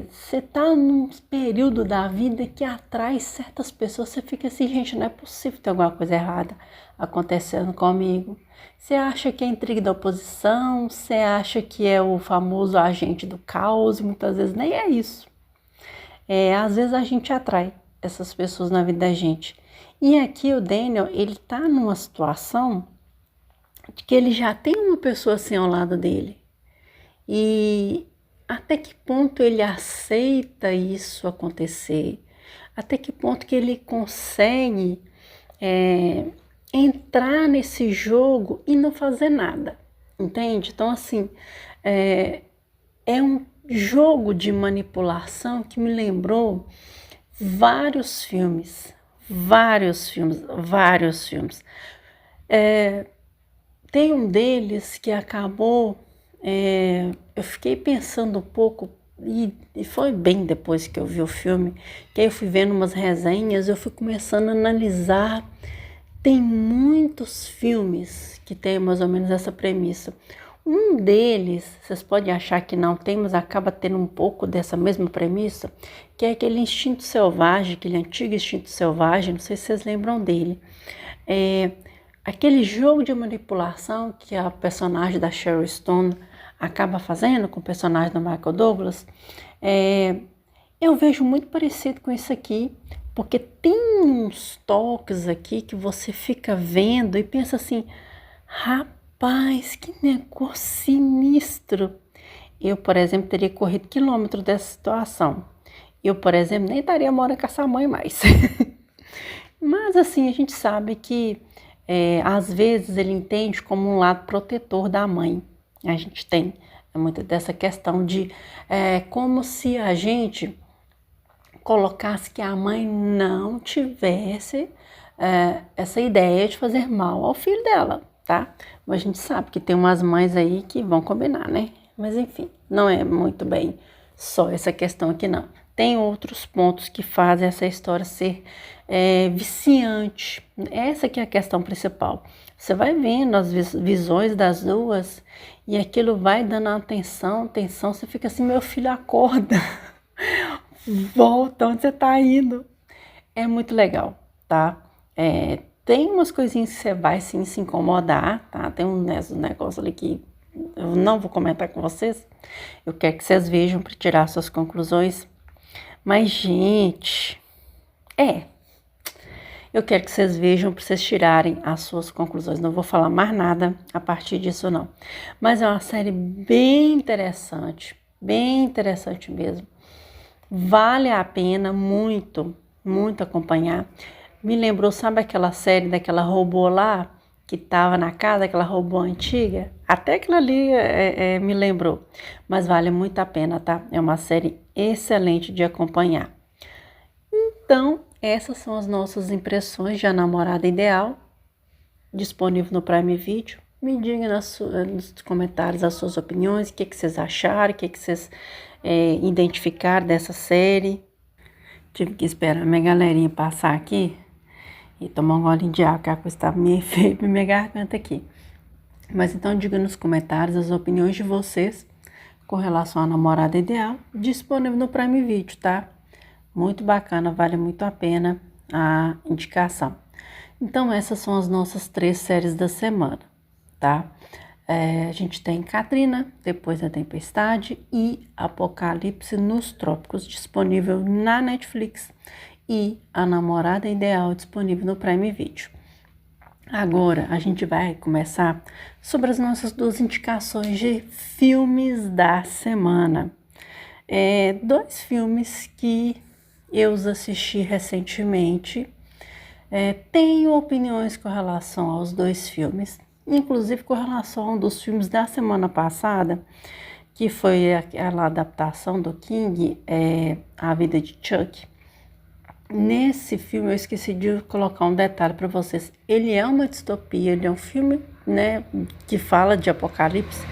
você tá num período da vida que atrai certas pessoas, você fica assim, gente, não é possível ter alguma coisa errada acontecendo comigo. Você acha que é intriga da oposição, você acha que é o famoso agente do caos, muitas vezes nem é isso. Às vezes a gente atrai essas pessoas na vida da gente. E aqui o Daniel, ele tá numa situação de que ele já tem uma pessoa assim ao lado dele. E até que ponto ele aceita isso acontecer? Até que ponto que ele consegue entrar nesse jogo e não fazer nada? Entende? Então, assim, é um jogo de manipulação que me lembrou vários filmes. Tem um deles que acabou, eu fiquei pensando um pouco, e foi bem depois que eu vi o filme, que aí eu fui vendo umas resenhas, eu fui começando a analisar. Tem muitos filmes que tem mais ou menos essa premissa. Um deles, vocês podem achar que não tem, mas acaba tendo um pouco dessa mesma premissa, que é aquele instinto selvagem, aquele antigo instinto selvagem, não sei se vocês lembram dele. Aquele jogo de manipulação que a personagem da Sharon Stone acaba fazendo com o personagem do Michael Douglas, eu vejo muito parecido com isso aqui, porque tem uns toques aqui que você fica vendo e pensa assim, rapaz, que negócio sinistro. Eu, por exemplo, teria corrido quilômetros dessa situação. Eu, por exemplo, nem estaria morando com essa mãe mais. Mas assim, a gente sabe que às vezes ele entende como um lado protetor da mãe. A gente tem É muito dessa questão de como se a gente colocasse que a mãe não tivesse essa ideia de fazer mal ao filho dela, tá? Mas a gente sabe que tem umas mães aí que vão combinar, né? Mas enfim, não é muito bem só essa questão aqui, não. Tem outros pontos que fazem essa história ser viciante. Essa que é a questão principal. Você vai vendo as visões das duas e aquilo vai dando atenção, você fica assim, meu filho, acorda, volta, onde você tá indo? É muito legal, tá? Tem umas coisinhas que você vai sim se incomodar, tá? Tem um negócio ali que eu não vou comentar com vocês. Eu quero que vocês vejam para tirar suas conclusões. Mas, gente, eu quero que vocês vejam para vocês tirarem as suas conclusões. Não vou falar mais nada a partir disso, não. Mas é uma série bem interessante mesmo. Vale a pena muito, muito acompanhar. Me lembrou, sabe aquela série daquela robô lá, que estava na casa, aquela robô antiga? Até aquilo ali me lembrou. Mas vale muito a pena, tá? É uma série excelente de acompanhar. Então, essas são as nossas impressões de A Namorada Ideal, disponível no Prime Video. Me digam nos comentários as suas opiniões, o que vocês acharam, o que vocês identificaram dessa série. Tive que esperar minha galerinha passar aqui e tomar um golinho de água, que a coisa estava meio feia pra minha garganta aqui. Mas então diga nos comentários as opiniões de vocês com relação à Namorada Ideal, disponível no Prime Video, tá? Muito bacana, vale muito a pena a indicação. Então essas são as nossas 3 séries da semana, tá? A gente tem Katrina, Depois da Tempestade e Apocalipse nos Trópicos, disponível na Netflix, e A Namorada Ideal, disponível no Prime Video. Agora a gente vai começar sobre as nossas 2 indicações de filmes da semana. 2 filmes que eu os assisti recentemente. Tenho opiniões com relação aos 2 filmes, inclusive com relação a um dos filmes da semana passada, que foi aquela adaptação do King, A Vida de Chuck. Nesse filme eu esqueci de colocar um detalhe para vocês. Ele é uma distopia, ele é um filme, né, que fala de apocalipse,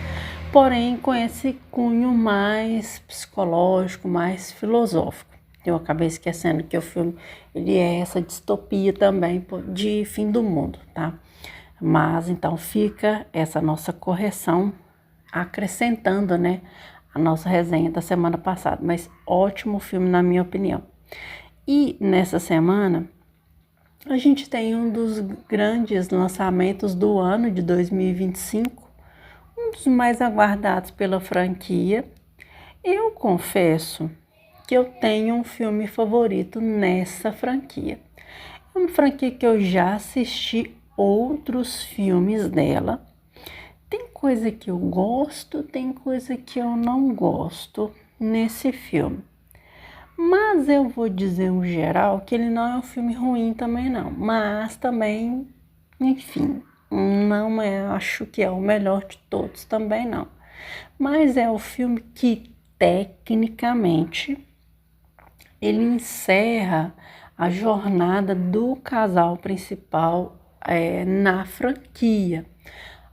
porém com esse cunho mais psicológico, mais filosófico. Eu acabei esquecendo que o filme ele é essa distopia também de fim do mundo, tá? Mas então fica essa nossa correção acrescentando, né, a nossa resenha da semana passada. Mas ótimo filme na minha opinião. E nessa semana a gente tem um dos grandes lançamentos do ano de 2025, um dos mais aguardados pela franquia. Eu confesso que eu tenho um filme favorito nessa franquia. É uma franquia que eu já assisti outros filmes dela. Tem coisa que eu gosto, tem coisa que eu não gosto nesse filme. Mas eu vou dizer no geral que ele não é um filme ruim também não. Mas também, enfim, não acho que é o melhor de todos também não. Mas é o filme que tecnicamente ele encerra a jornada do casal principal na franquia.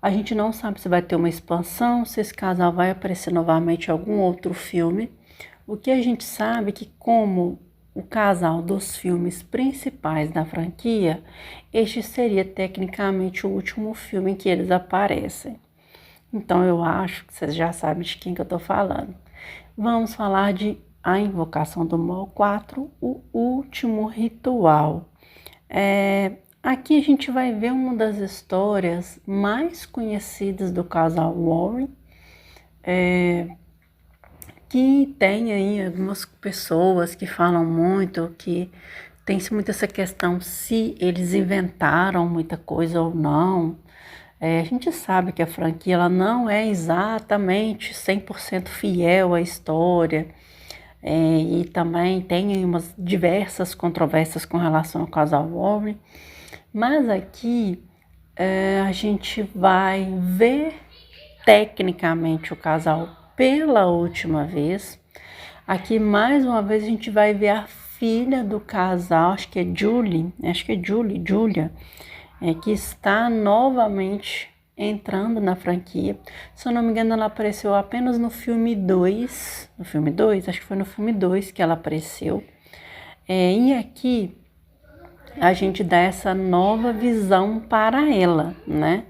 A gente não sabe se vai ter uma expansão, se esse casal vai aparecer novamente em algum outro filme. O que a gente sabe é que, como o casal dos filmes principais da franquia, este seria tecnicamente o último filme em que eles aparecem. Então eu acho que vocês já sabem de quem que eu tô falando. Vamos falar de A Invocação do Mal 4, O Último Ritual. Aqui a gente vai ver uma das histórias mais conhecidas do casal Warren, que tem aí algumas pessoas que falam muito, que tem muito essa questão se eles inventaram muita coisa ou não. A gente sabe que a franquia ela não é exatamente 100% fiel à história, e também tem umas diversas controvérsias com relação ao casal Warren, mas aqui a gente vai ver tecnicamente o casal pela última vez. Aqui, mais uma vez, a gente vai ver a filha do casal, acho que é Julia, que está novamente entrando na franquia. Se eu não me engano, ela apareceu apenas no filme 2. No filme 2? Acho que foi no filme 2 que ela apareceu. E aqui a gente dá essa nova visão para ela, né?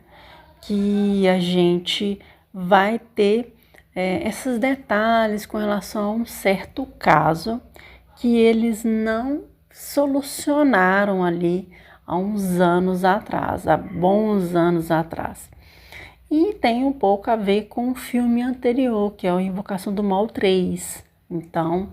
Que a gente vai ter esses detalhes com relação a um certo caso que eles não solucionaram ali há uns anos atrás, há bons anos atrás. E tem um pouco a ver com o filme anterior, que é o Invocação do Mal 3. Então,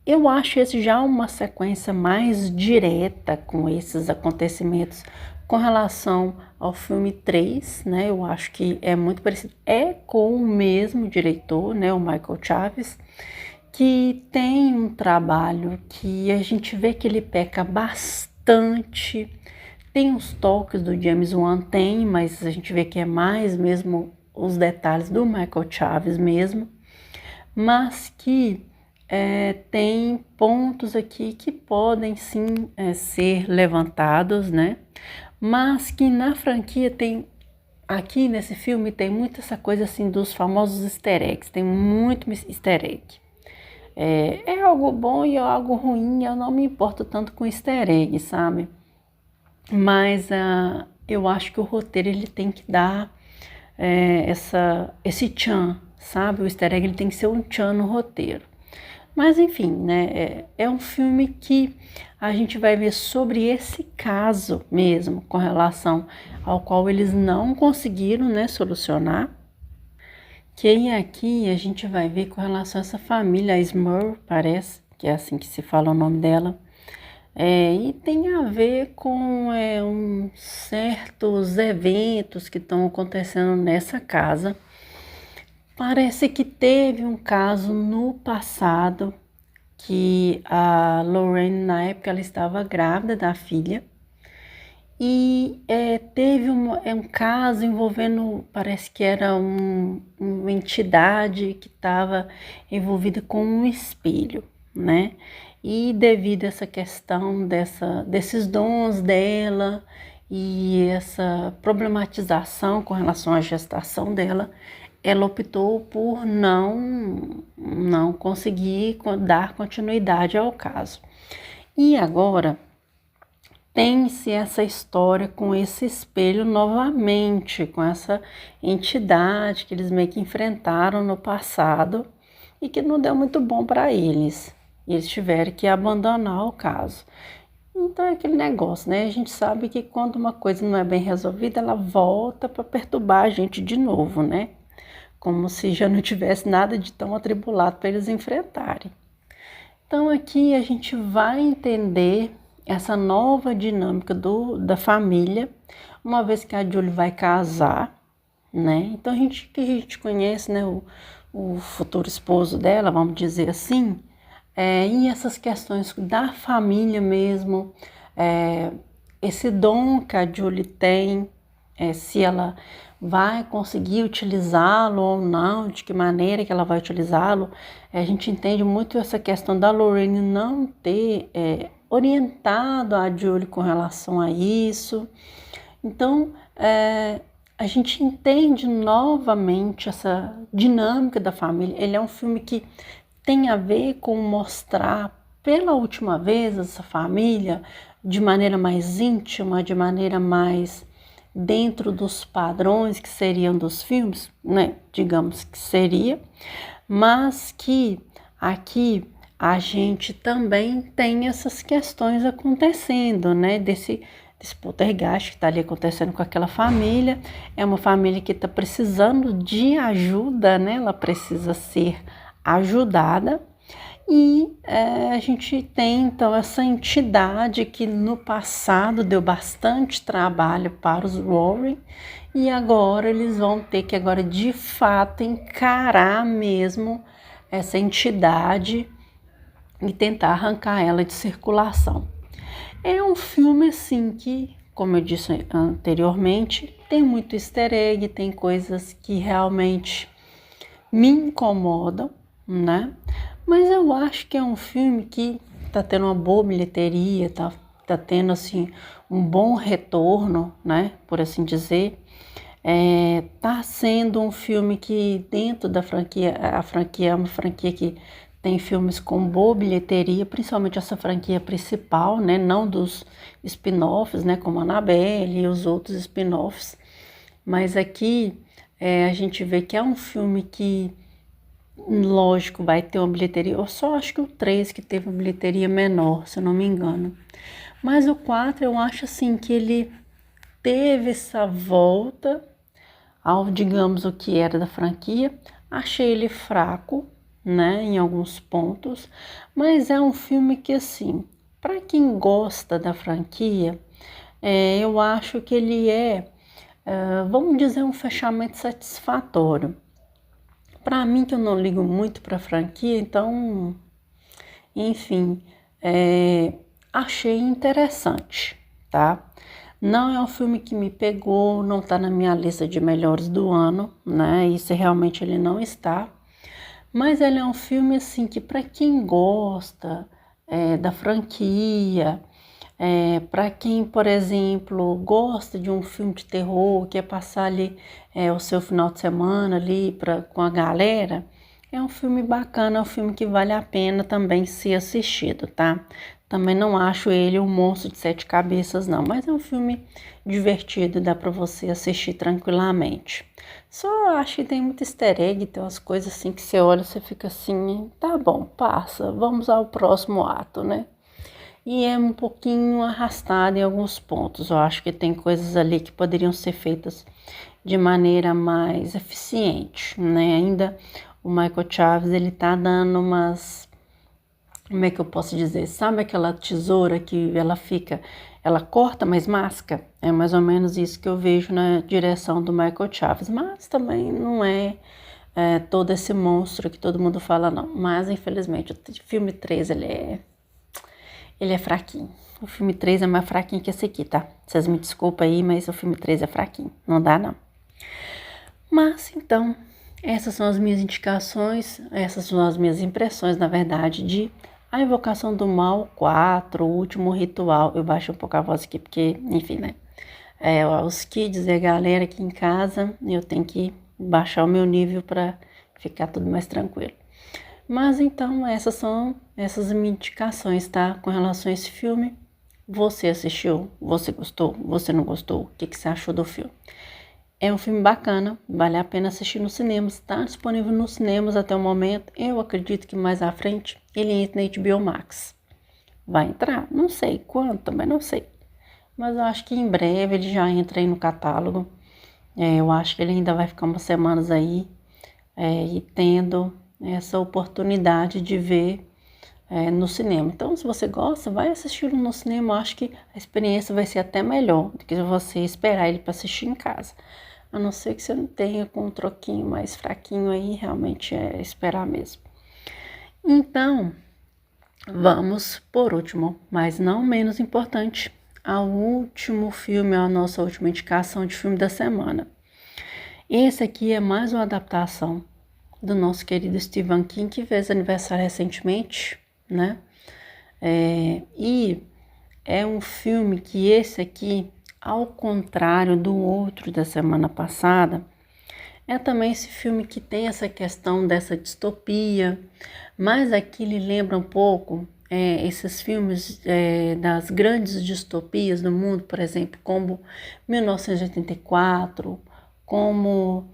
eu acho esse já uma sequência mais direta com esses acontecimentos com relação ao filme 3, né? Eu acho que é muito parecido. É com o mesmo diretor, né? O Michael Chaves, que tem um trabalho que a gente vê que ele peca bastante. Tem uns toques do James Wan, mas a gente vê que é mais mesmo os detalhes do Michael Chaves mesmo, mas que tem pontos aqui que podem sim ser levantados, né? Mas que na franquia tem, aqui nesse filme tem muito essa coisa assim dos famosos easter eggs, tem muito easter egg. É algo bom e algo ruim, eu não me importo tanto com easter egg, sabe? Mas eu acho que o roteiro ele tem que dar esse tchan, sabe? O easter egg ele tem que ser um tchan no roteiro. Mas enfim, né? É um filme que a gente vai ver sobre esse caso mesmo, com relação ao qual eles não conseguiram, né, solucionar. Que aqui a gente vai ver com relação a essa família, a Smurl, parece, que é assim que se fala o nome dela. E tem a ver com certos eventos que estão acontecendo nessa casa. Parece que teve um caso no passado que a Lorraine, na época, ela estava grávida da filha e teve um caso envolvendo, parece que era uma entidade que estava envolvida com um espelho, né? E devido a essa questão desses dons dela e essa problematização com relação à gestação dela, ela optou por não conseguir dar continuidade ao caso. E agora tem-se essa história com esse espelho novamente, com essa entidade que eles meio que enfrentaram no passado e que não deu muito bom para eles. Eles tiveram que abandonar o caso. Então é aquele negócio, né? A gente sabe que quando uma coisa não é bem resolvida, ela volta para perturbar a gente de novo, né? Como se já não tivesse nada de tão atribulado para eles enfrentarem. Então aqui a gente vai entender essa nova dinâmica da família, uma vez que a Julie vai casar, né? Então a gente conhece, né, o futuro esposo dela, vamos dizer assim, e essas questões da família mesmo, esse dom que a Julie tem, se ela vai conseguir utilizá-lo ou não, de que maneira que ela vai utilizá-lo. A gente entende muito essa questão da Lorraine não ter orientado a Julie com relação a isso. Então, a gente entende novamente essa dinâmica da família. Ele é um filme que tem a ver com mostrar pela última vez essa família de maneira mais íntima, de maneira mais dentro dos padrões que seriam dos filmes, né? Digamos que seria, mas que aqui a gente também tem essas questões acontecendo, né? Desse poltergeist que está ali acontecendo com aquela família. É uma família que está precisando de ajuda, né? Ela precisa ser ajudada. E a gente tem então essa entidade que no passado deu bastante trabalho para os Warren e agora eles vão ter que agora de fato encarar mesmo essa entidade e tentar arrancar ela de circulação. É um filme assim que, como eu disse anteriormente, tem muito easter egg, tem coisas que realmente me incomodam, né? Mas eu acho que é um filme que tá tendo uma boa bilheteria, tá tendo, assim, um bom retorno, né? Por assim dizer. Tá sendo um filme que dentro da franquia, a franquia é uma franquia que tem filmes com boa bilheteria, principalmente essa franquia principal, né? Não dos spin-offs, né? Como Annabelle e os outros spin-offs. Mas aqui a gente vê que é um filme que, lógico, vai ter uma bilheteria. Eu só acho que o 3 que teve uma bilheteria menor, se eu não me engano. Mas o 4 eu acho assim que ele teve essa volta ao, digamos, o que era da franquia. Achei ele fraco, né, em alguns pontos, mas é um filme que, assim, para quem gosta da franquia, eu acho que ele vamos dizer, um fechamento satisfatório. Para mim, que eu não ligo muito para franquia, então, enfim, achei interessante, tá? Não é um filme que me pegou, não tá na minha lista de melhores do ano, né? Isso realmente ele não está. Mas ele é um filme assim que para quem gosta da franquia, para quem, por exemplo, gosta de um filme de terror, quer passar ali o seu final de semana ali com a galera, é um filme bacana, é um filme que vale a pena também ser assistido, tá? Também não acho ele um monstro de sete cabeças, não, mas é um filme divertido, dá para você assistir tranquilamente. Só acho que tem muito easter egg, tem umas coisas assim que você olha e você fica assim, tá bom, passa, vamos ao próximo ato, né? E é um pouquinho arrastado em alguns pontos. Eu acho que tem coisas ali que poderiam ser feitas de maneira mais eficiente, né? Ainda o Michael Chaves, ele tá dando umas, como é que eu posso dizer? Sabe aquela tesoura que ela corta, mas masca? É mais ou menos isso que eu vejo na direção do Michael Chaves. Mas também não é todo esse monstro que todo mundo fala, não. Mas, infelizmente, o filme 3, ele é fraquinho. O filme 3 é mais fraquinho que esse aqui, tá? Vocês me desculpem aí, mas o filme 3 é fraquinho. Não dá, não. Mas, então, essas são as minhas indicações, essas são as minhas impressões, na verdade, de A Invocação do Mal 4, O Último Ritual. Eu baixo um pouco a voz aqui, porque, enfim, né? Os kids e a galera aqui em casa, eu tenho que baixar o meu nível para ficar tudo mais tranquilo. Mas então, essas são essas minhas indicações, tá? Com relação a esse filme. Você assistiu? Você gostou? Você não gostou? O que você achou do filme? É um filme bacana, vale a pena assistir nos cinemas. Está disponível nos cinemas até o momento. Eu acredito que mais à frente ele entra na HBO Max. Vai entrar? Não sei quando, também não sei. Mas eu acho que em breve ele já entra aí no catálogo. Eu acho que ele ainda vai ficar umas semanas aí e tendo essa oportunidade de ver no cinema. Então, se você gosta, vai assistir no cinema. Eu acho que a experiência vai ser até melhor do que você esperar ele para assistir em casa. A não ser que você não tenha com um troquinho mais fraquinho aí, realmente é esperar mesmo. Então, vamos por último, mas não menos importante, ao último filme, a nossa última indicação de filme da semana. Esse aqui é mais uma adaptação do nosso querido Stephen King, que fez aniversário recentemente, né? E é um filme que esse aqui, ao contrário do outro da semana passada, é também esse filme que tem essa questão dessa distopia, mas aqui ele lembra um pouco esses filmes das grandes distopias do mundo, por exemplo, como 1984, como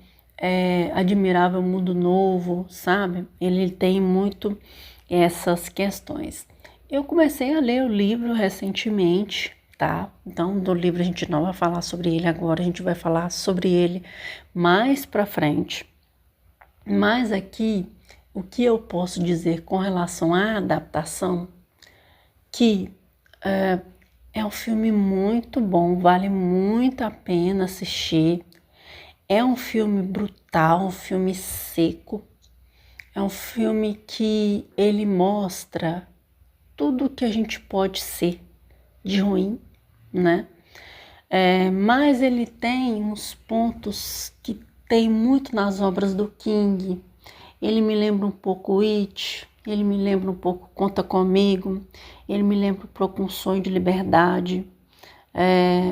Admirável Mundo Novo, sabe? Ele tem muito essas questões. Eu comecei a ler o livro recentemente, tá? Então, do livro a gente não vai falar sobre ele agora, a gente vai falar sobre ele mais pra frente. Mas aqui, o que eu posso dizer com relação à adaptação, que é um filme muito bom, vale muito a pena assistir. É um filme brutal, um filme seco. É um filme que ele mostra tudo que a gente pode ser de ruim, né? Mas ele tem uns pontos que tem muito nas obras do King, Ele me lembra um pouco It, ele me lembra um pouco Conta Comigo, ele me lembra um pouco Um Sonho de Liberdade,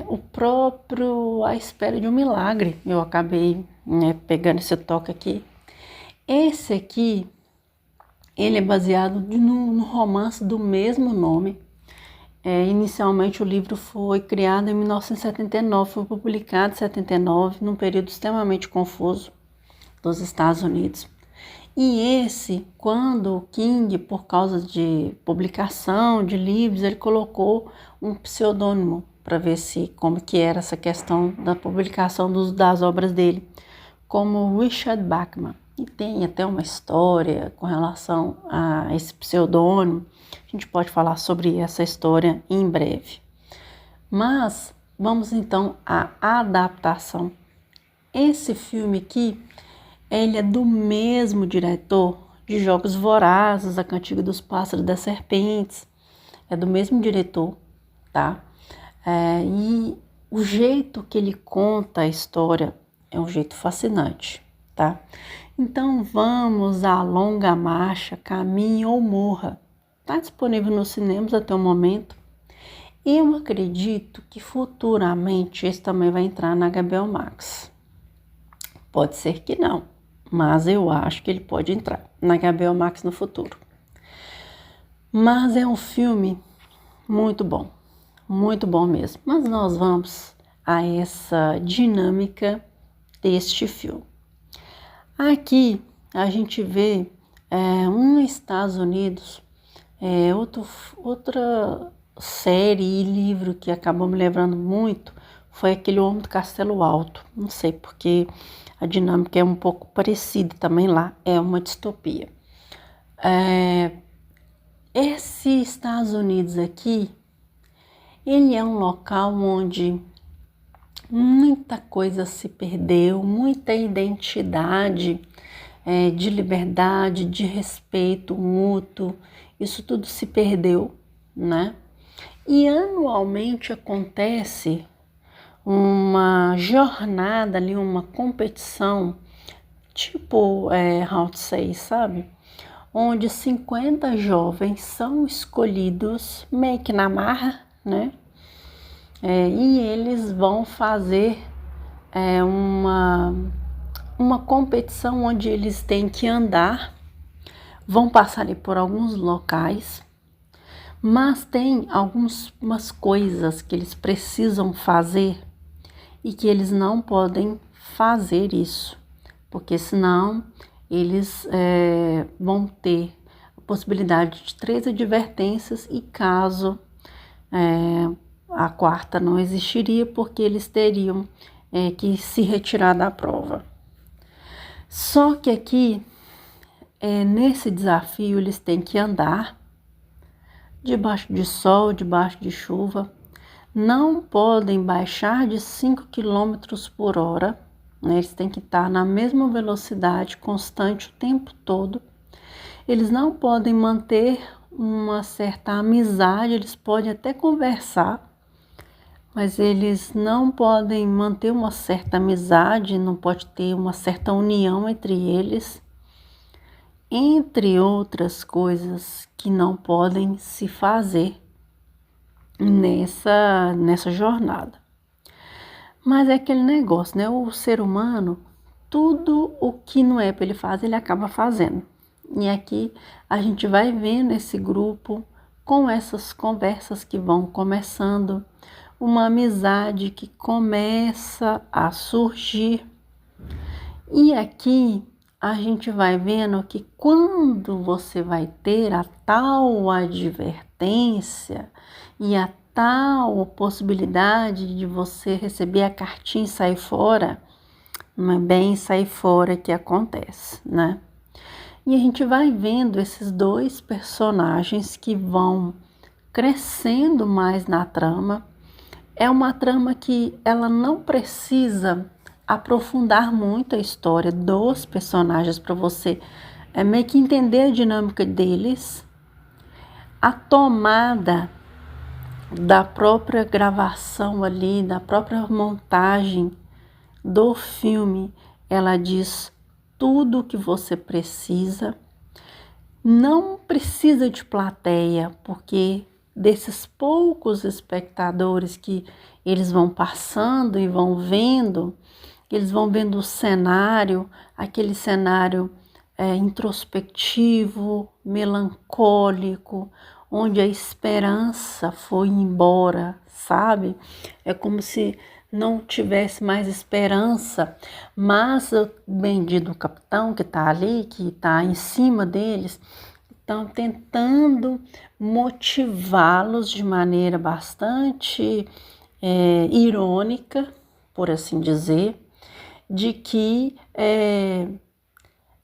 o próprio A Espera de um Milagre. Eu acabei, né, pegando esse toque aqui. Esse aqui, ele é baseado no romance do mesmo nome. Inicialmente o livro foi criado em 1979, foi publicado em 79, num período extremamente confuso dos Estados Unidos. E esse, quando o King, por causa de publicação de livros, ele colocou um pseudônimo para ver como que era essa questão da publicação das obras dele, como Richard Bachman. E tem até uma história com relação a esse pseudônimo. A gente pode falar sobre essa história em breve. Mas vamos então à adaptação. Esse filme aqui, ele é do mesmo diretor de Jogos Vorazes, A Cantiga dos Pássaros e das Serpentes. É do mesmo diretor, tá? E o jeito que ele conta a história é um jeito fascinante, tá? Então vamos à Longa Marcha, Caminhe ou Morra. Está disponível nos cinemas até o momento. E eu acredito que futuramente esse também vai entrar na HBO Max. Pode ser que não, mas eu acho que ele pode entrar na HBO Max no futuro. Mas é um filme muito bom mesmo. Mas nós vamos a essa dinâmica deste filme. Aqui a gente vê nos Estados Unidos, outra série e livro que acabou me lembrando muito foi aquele Homem do Castelo Alto. Não sei porque a dinâmica é um pouco parecida também lá, é uma distopia. Esse Estados Unidos aqui, ele é um local onde muita coisa se perdeu, muita identidade de liberdade, de respeito mútuo, isso tudo se perdeu, né? E anualmente acontece uma jornada ali, uma competição, tipo Round 6, sabe? Onde 50 jovens são escolhidos meio que na marra, né? E eles vão fazer uma competição onde eles têm que andar, vão passar ali por alguns locais, mas tem algumas coisas que eles precisam fazer e que eles não podem fazer isso, porque senão eles vão ter a possibilidade de 3 advertências e caso a quarta não existiria, porque eles teriam que se retirar da prova. Só que aqui, nesse desafio, eles têm que andar debaixo de sol, debaixo de chuva, não podem baixar de 5 km por hora, né? Eles têm que estar na mesma velocidade constante o tempo todo. Eles não podem manter uma certa amizade, eles podem até conversar, mas eles não podem manter uma certa amizade, não pode ter uma certa união entre eles, entre outras coisas que não podem se fazer nessa jornada. Mas é aquele negócio, né? O ser humano, tudo o que não é para ele fazer, ele acaba fazendo. E aqui a gente vai vendo esse grupo com essas conversas que vão começando, uma amizade que começa a surgir. E aqui a gente vai vendo que quando você vai ter a tal advertência e a tal possibilidade de você receber a cartinha e sair fora, não é bem sair fora que acontece, né? E a gente vai vendo esses dois personagens que vão crescendo mais na trama. É uma trama que ela não precisa aprofundar muito a história dos personagens para você meio que entender a dinâmica deles. A tomada da própria gravação ali, da própria montagem do filme, ela diz tudo o que você precisa. Não precisa de plateia, porque desses poucos espectadores que eles vão passando e vão vendo, eles vão vendo o cenário, aquele cenário introspectivo, melancólico, onde a esperança foi embora, sabe? É como se não tivesse mais esperança, mas o bendito capitão que está ali, que está em cima deles, estão tentando motivá-los de maneira bastante irônica, por assim dizer, de que é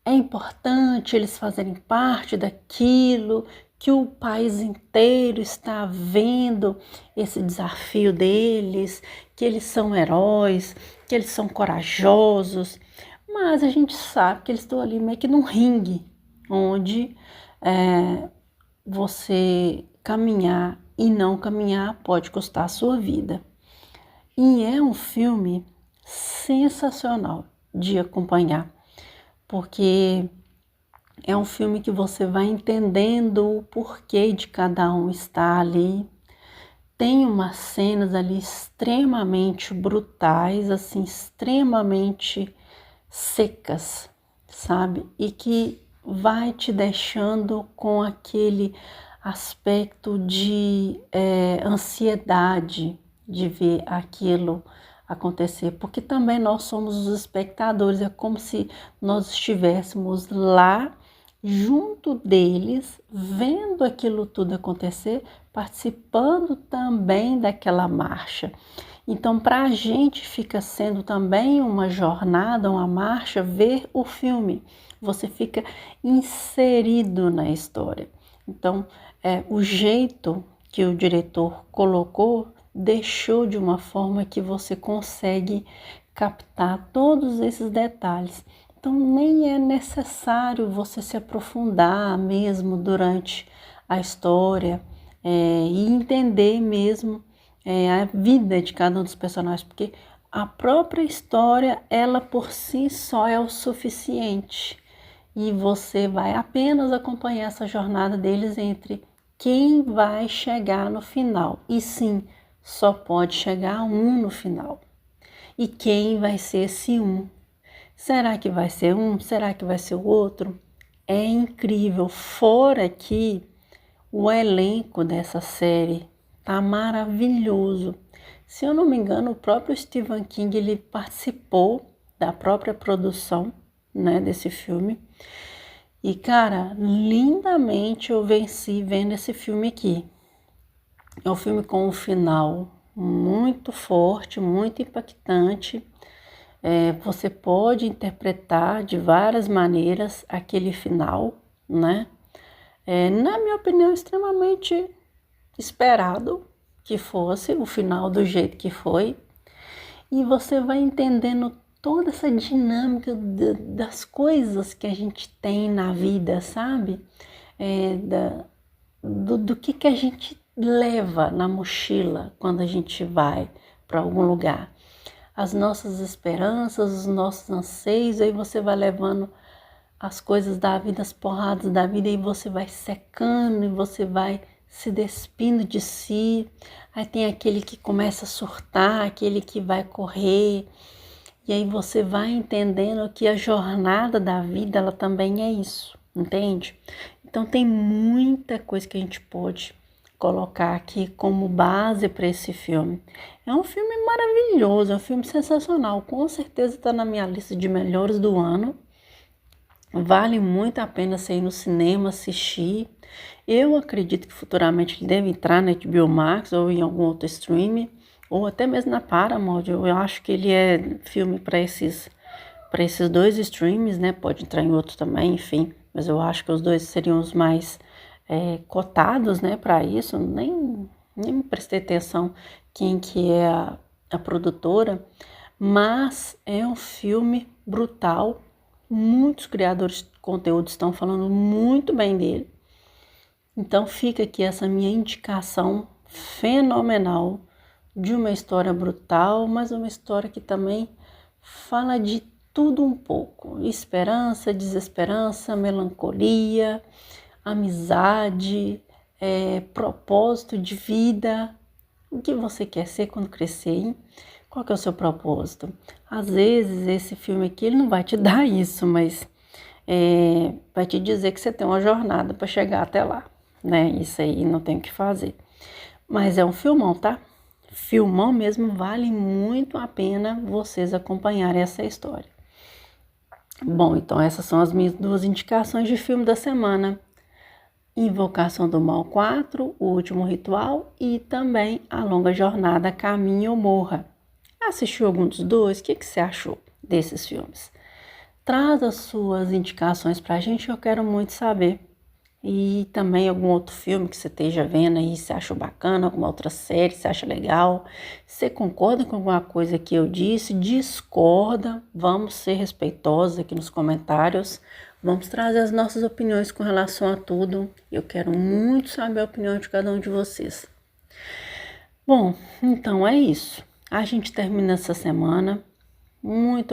importante eles fazerem parte daquilo, que o país inteiro está vendo esse desafio deles, que eles são heróis, que eles são corajosos, mas a gente sabe que eles estão ali meio que num ringue, onde você caminhar e não caminhar pode custar a sua vida. E é um filme sensacional de acompanhar, porque é um filme que você vai entendendo o porquê de cada um estar ali. Tem umas cenas ali extremamente brutais, assim, extremamente secas, sabe? E que vai te deixando com aquele aspecto de ansiedade de ver aquilo acontecer, porque também nós somos os espectadores, é como se nós estivéssemos lá junto deles, vendo aquilo tudo acontecer, participando também daquela marcha. Então, para a gente fica sendo também uma jornada, uma marcha, ver o filme. Você fica inserido na história. Então, o jeito que o diretor colocou deixou de uma forma que você consegue captar todos esses detalhes. Então, nem é necessário você se aprofundar mesmo durante a história e entender mesmo a vida de cada um dos personagens, porque a própria história, ela por si só é o suficiente. E você vai apenas acompanhar essa jornada deles entre quem vai chegar no final. E sim, só pode chegar um no final. E quem vai ser esse um? Será que vai ser um? Será que vai ser o outro? É incrível. Fora que o elenco dessa série tá maravilhoso. Se eu não me engano, o próprio Stephen King ele participou da própria produção, né, desse filme. E cara, lindamente eu venci vendo esse filme aqui. É um filme com um final muito forte, muito impactante. Você pode interpretar de várias maneiras aquele final, né? Na minha opinião, extremamente esperado que fosse o final do jeito que foi. E você vai entendendo toda essa dinâmica das coisas que a gente tem na vida, sabe? Do que a gente leva na mochila quando a gente vai para algum lugar. As nossas esperanças, os nossos anseios, aí você vai levando as coisas da vida, as porradas da vida, e você vai secando e você vai se despindo de si. Aí tem aquele que começa a surtar, aquele que vai correr, e aí você vai entendendo que a jornada da vida, ela também é isso, entende? Então tem muita coisa que a gente pode colocar aqui como base para esse filme. É um filme maravilhoso, é um filme sensacional, com certeza está na minha lista de melhores do ano. Vale muito a pena você ir no cinema assistir. Eu acredito que futuramente ele deve entrar na HBO Max ou em algum outro streaming, ou até mesmo na Paramount. Eu acho que ele é filme para esses dois streams, né? Pode entrar em outro também, enfim. Mas eu acho que os dois seriam os mais cotados, né? Para isso, nem prestei atenção quem que é a produtora. Mas é um filme brutal. Muitos criadores de conteúdo estão falando muito bem dele. Então fica aqui essa minha indicação fenomenal de uma história brutal, mas uma história que também fala de tudo um pouco. Esperança, desesperança, melancolia, amizade, propósito de vida. O que você quer ser quando crescer, hein? Qual que é o seu propósito? Às vezes esse filme aqui ele não vai te dar isso, mas vai te dizer que você tem uma jornada para chegar até lá, né? Isso aí não tem o que fazer. Mas é um filmão, tá? Filmão mesmo, vale muito a pena vocês acompanharem essa história. Bom, então essas são as minhas 2 indicações de filme da semana. Invocação do Mal 4, O Último Ritual e também A Longa Jornada, Caminhe ou Morra. Assistiu algum dos dois? O que você achou desses filmes? Traz as suas indicações pra gente, eu quero muito saber. E também algum outro filme que você esteja vendo aí, você acha bacana, alguma outra série, você acha legal, você concorda com alguma coisa que eu disse, discorda, vamos ser respeitosos aqui nos comentários, vamos trazer as nossas opiniões com relação a tudo, eu quero muito saber a opinião de cada um de vocês. Bom, então é isso, a gente termina essa semana, muito